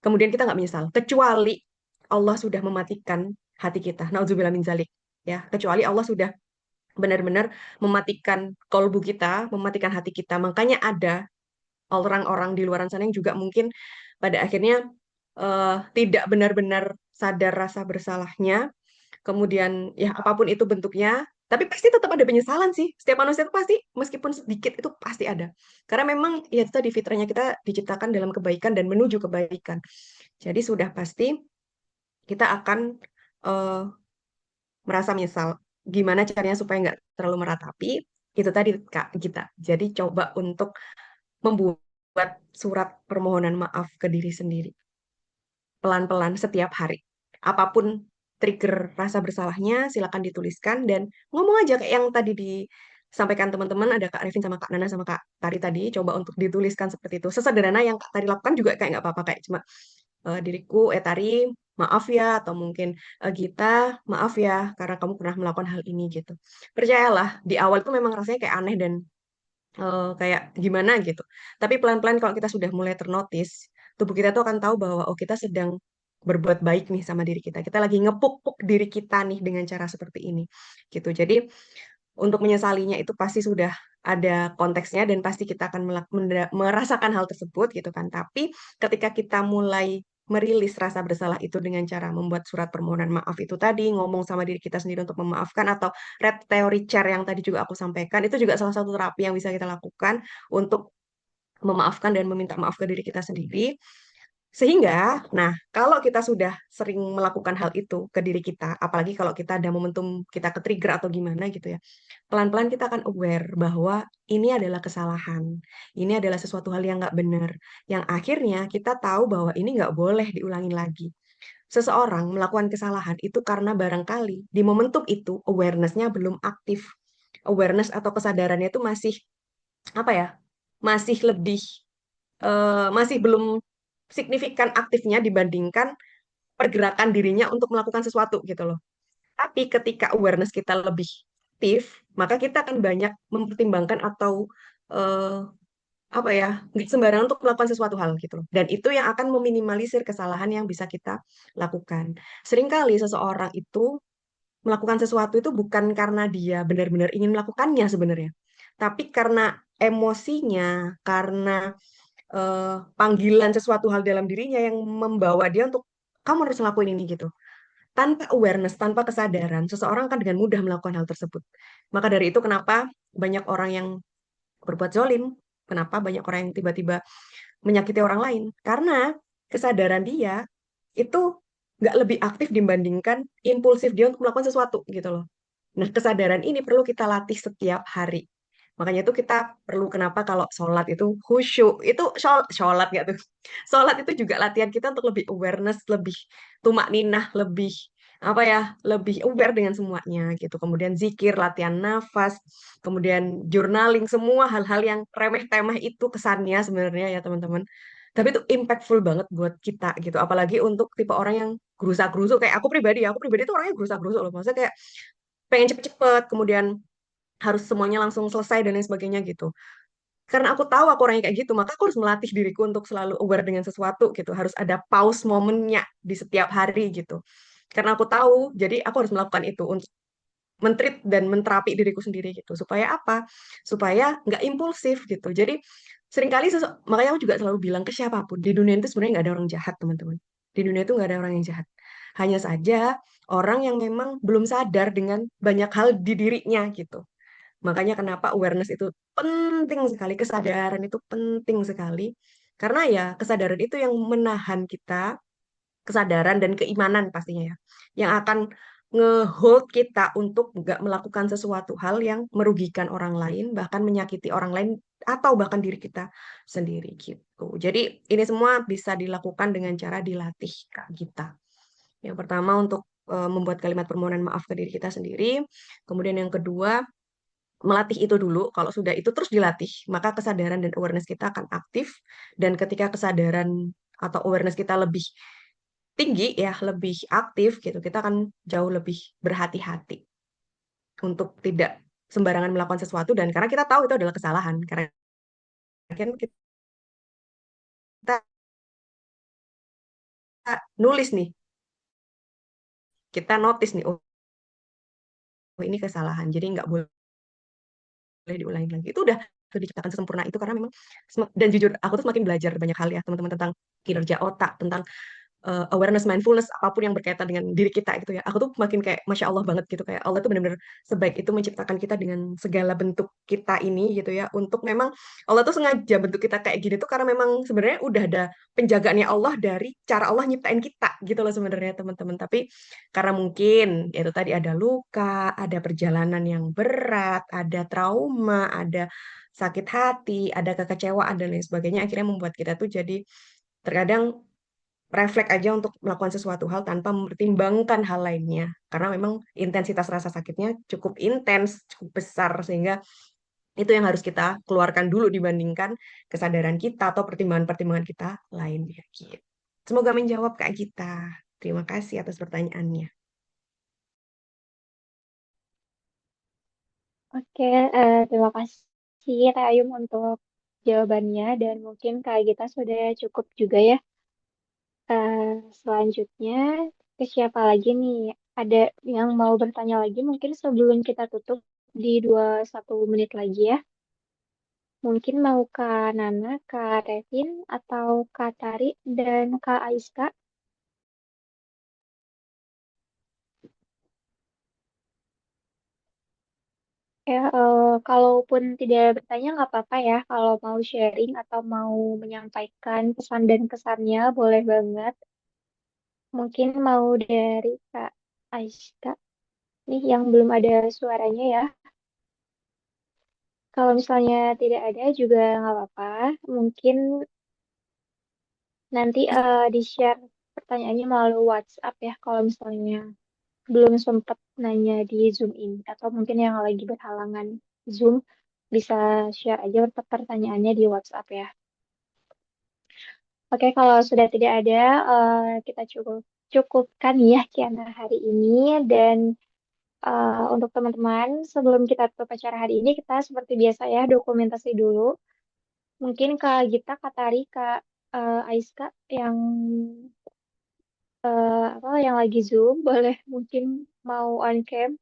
kemudian kita nggak menyesal, kecuali Allah sudah mematikan hati kita. Nauzubillah min zalik. Ya, kecuali Allah sudah benar-benar mematikan kolbu kita, mematikan hati kita. Makanya ada orang-orang di luar sana yang juga mungkin pada akhirnya tidak benar-benar sadar rasa bersalahnya, kemudian ya apapun itu bentuknya, tapi pasti tetap ada penyesalan sih. Setiap manusia itu pasti, meskipun sedikit itu pasti ada. Karena memang ya itu tadi fitrahnya kita diciptakan dalam kebaikan dan menuju kebaikan. Jadi sudah pasti kita akan eh, merasa menyesal. Gimana caranya supaya nggak terlalu meratapi? Itu tadi Kak kita. Jadi coba untuk membuat surat permohonan maaf ke diri sendiri pelan-pelan setiap hari. Apapun trigger rasa bersalahnya, silakan dituliskan dan ngomong aja kayak yang tadi disampaikan teman-teman, ada Kak Revin sama Kak Nana sama Kak Tari tadi, coba untuk dituliskan seperti itu. Sesederhana yang Kak Tari lakukan juga kayak nggak apa-apa, kayak cuma diriku, Tari, maaf ya, atau mungkin Gita, maaf ya, karena kamu pernah melakukan hal ini gitu. Percayalah, di awal itu memang rasanya kayak aneh dan kayak gimana gitu. Tapi pelan-pelan kalau kita sudah mulai ternotis, tubuh kita tuh akan tahu bahwa oh kita sedang berbuat baik nih sama diri kita. Kita lagi ngepuk-puk diri kita nih dengan cara seperti ini. Gitu. Jadi untuk menyesalinya itu pasti sudah ada konteksnya dan pasti kita akan merasakan hal tersebut gitu kan. Tapi ketika kita mulai merilis rasa bersalah itu dengan cara membuat surat permohonan maaf itu tadi, ngomong sama diri kita sendiri untuk memaafkan, atau red theory chair yang tadi juga aku sampaikan, itu juga salah satu terapi yang bisa kita lakukan untuk memaafkan dan meminta maaf ke diri kita sendiri. Sehingga, nah, kalau kita sudah sering melakukan hal itu ke diri kita, apalagi kalau kita ada momentum kita ke-trigger atau gimana gitu ya, pelan-pelan kita akan aware bahwa ini adalah kesalahan, ini adalah sesuatu hal yang nggak benar, yang akhirnya kita tahu bahwa ini nggak boleh diulangin lagi. Seseorang melakukan kesalahan itu karena barangkali di momentum itu awareness-nya belum aktif. Awareness atau kesadarannya itu masih, apa ya, masih lebih masih belum signifikan aktifnya dibandingkan pergerakan dirinya untuk melakukan sesuatu gitu loh. Tapi ketika awareness kita lebih aktif, maka kita akan banyak mempertimbangkan atau eh, apa ya, nggak sembarangan untuk melakukan sesuatu hal gitu loh. Dan itu yang akan meminimalisir kesalahan yang bisa kita lakukan. Seringkali seseorang itu melakukan sesuatu itu bukan karena dia benar-benar ingin melakukannya sebenarnya, tapi karena emosinya, karena panggilan sesuatu hal dalam dirinya yang membawa dia untuk kamu harus ngelakuin ini gitu. Tanpa awareness, tanpa kesadaran, seseorang akan dengan mudah melakukan hal tersebut. Maka dari itu kenapa banyak orang yang berbuat zolim, kenapa banyak orang yang tiba-tiba menyakiti orang lain, karena kesadaran dia itu nggak lebih aktif dibandingkan impulsif dia untuk melakukan sesuatu gitu loh. Nah, kesadaran ini perlu kita latih setiap hari. Makanya itu kita perlu kenapa kalau sholat itu khusyuk. Itu sholat nggak tuh? Sholat itu juga latihan kita untuk lebih awareness, lebih tumak ninah, lebih apa ya, lebih aware dengan semuanya gitu. Kemudian zikir, latihan nafas, kemudian journaling, semua hal-hal yang remeh-temeh itu kesannya sebenarnya ya teman-teman. Tapi itu impactful banget buat kita gitu. Apalagi untuk tipe orang yang gerusa-gerusu kayak aku pribadi tuh orangnya gerusa-gerusu loh. Maksudnya kayak pengen cepet-cepet, kemudian harus semuanya langsung selesai dan lain sebagainya gitu. Karena aku tahu aku orangnya kayak gitu, maka aku harus melatih diriku untuk selalu aware dengan sesuatu gitu. Harus ada pause momennya di setiap hari gitu. Karena aku tahu, jadi aku harus melakukan itu untuk mentreat dan menterapi diriku sendiri gitu. Supaya apa? Supaya nggak impulsif gitu. Jadi seringkali makanya aku juga selalu bilang ke siapapun di dunia itu sebenarnya nggak ada orang jahat teman-teman. Di dunia itu nggak ada orang yang jahat. Hanya saja orang yang memang belum sadar dengan banyak hal di dirinya gitu. Makanya kenapa awareness itu penting sekali, kesadaran itu penting sekali. Karena ya kesadaran itu yang menahan kita, kesadaran dan keimanan pastinya ya, yang akan nge-hold kita untuk nggak melakukan sesuatu hal yang merugikan orang lain, bahkan menyakiti orang lain, atau bahkan diri kita sendiri gitu. Jadi ini semua bisa dilakukan dengan cara dilatih Kak kita. Yang pertama untuk membuat kalimat permohonan maaf ke diri kita sendiri. Kemudian yang kedua, melatih itu dulu. Kalau sudah itu terus dilatih, maka kesadaran dan awareness kita akan aktif. Dan ketika kesadaran atau awareness kita lebih tinggi ya, lebih aktif gitu, kita akan jauh lebih berhati-hati untuk tidak sembarangan melakukan sesuatu dan karena kita tahu itu adalah kesalahan. Karena kan kita nulis nih, kita notice nih, oh ini kesalahan, jadi nggak boleh diulangi lagi. Itu udah diciptakan sesempurna itu karena memang dan jujur aku tuh semakin belajar banyak hal ya teman-teman tentang kinerja otak, tentang awareness mindfulness apapun yang berkaitan dengan diri kita gitu ya. Aku tuh makin kayak masya Allah banget gitu kayak Allah tuh benar-benar sebaik itu menciptakan kita dengan segala bentuk kita ini gitu ya. Untuk memang Allah tuh sengaja bentuk kita kayak gini tuh karena memang sebenarnya udah ada penjagaannya Allah dari cara Allah nyiptain kita gitu loh sebenarnya teman-teman. Tapi karena mungkin itu tadi ada luka, ada perjalanan yang berat, ada trauma, ada sakit hati, ada kekecewaan dan lain sebagainya akhirnya membuat kita tuh jadi terkadang refleks aja untuk melakukan sesuatu hal tanpa mempertimbangkan hal lainnya. Karena memang intensitas rasa sakitnya cukup intens, cukup besar, sehingga itu yang harus kita keluarkan dulu dibandingkan kesadaran kita atau pertimbangan-pertimbangan kita lainnya. Gitu. Semoga menjawab Kak Gita. Terima kasih atas pertanyaannya. Oke, terima kasih Teh Ayum untuk jawabannya dan mungkin Kak Gita sudah cukup juga ya. Selanjutnya ke siapa lagi nih? Ada yang mau bertanya lagi mungkin sebelum kita tutup di 21 menit lagi ya. Mungkin mau Kak Nana, Kak Revin, atau Kak Tari dan Kak Aiska. Ya, kalaupun tidak bertanya nggak apa-apa ya. Kalau mau sharing atau mau menyampaikan pesan dan kesannya boleh banget. Mungkin mau dari Kak Aiska nih yang belum ada suaranya ya. Kalau misalnya tidak ada juga nggak apa-apa. Mungkin nanti di-share pertanyaannya melalui WhatsApp ya. Kalau misalnya belum sempat nanya di Zoom ini atau mungkin yang lagi berhalangan Zoom bisa share aja pertanyaannya di WhatsApp ya. Oke, kalau sudah tidak ada, kita cukupkan ya Kiana hari ini dan untuk teman-teman sebelum kita tutup acara hari ini kita seperti biasa ya dokumentasi dulu. Mungkin Kak Gita, Kak Tari, Kak Aiska yang apa yang lagi Zoom boleh mungkin mau on cam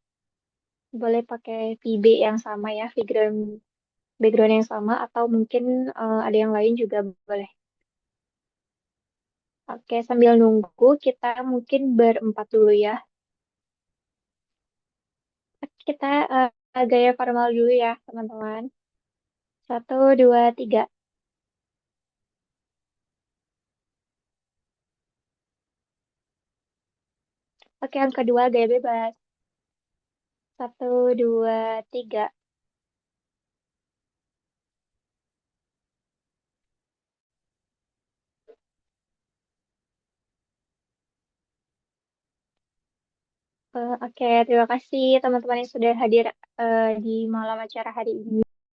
boleh pakai VB yang sama ya, background yang sama atau mungkin ada yang lain juga boleh. Oke, sambil nunggu kita mungkin berempat dulu ya. Kita gaya formal dulu ya, teman-teman. Satu, dua, tiga. Oke, yang kedua gaya bebas. Satu, dua, tiga. Oke, terima kasih teman-teman yang sudah hadir di malam acara hari ini.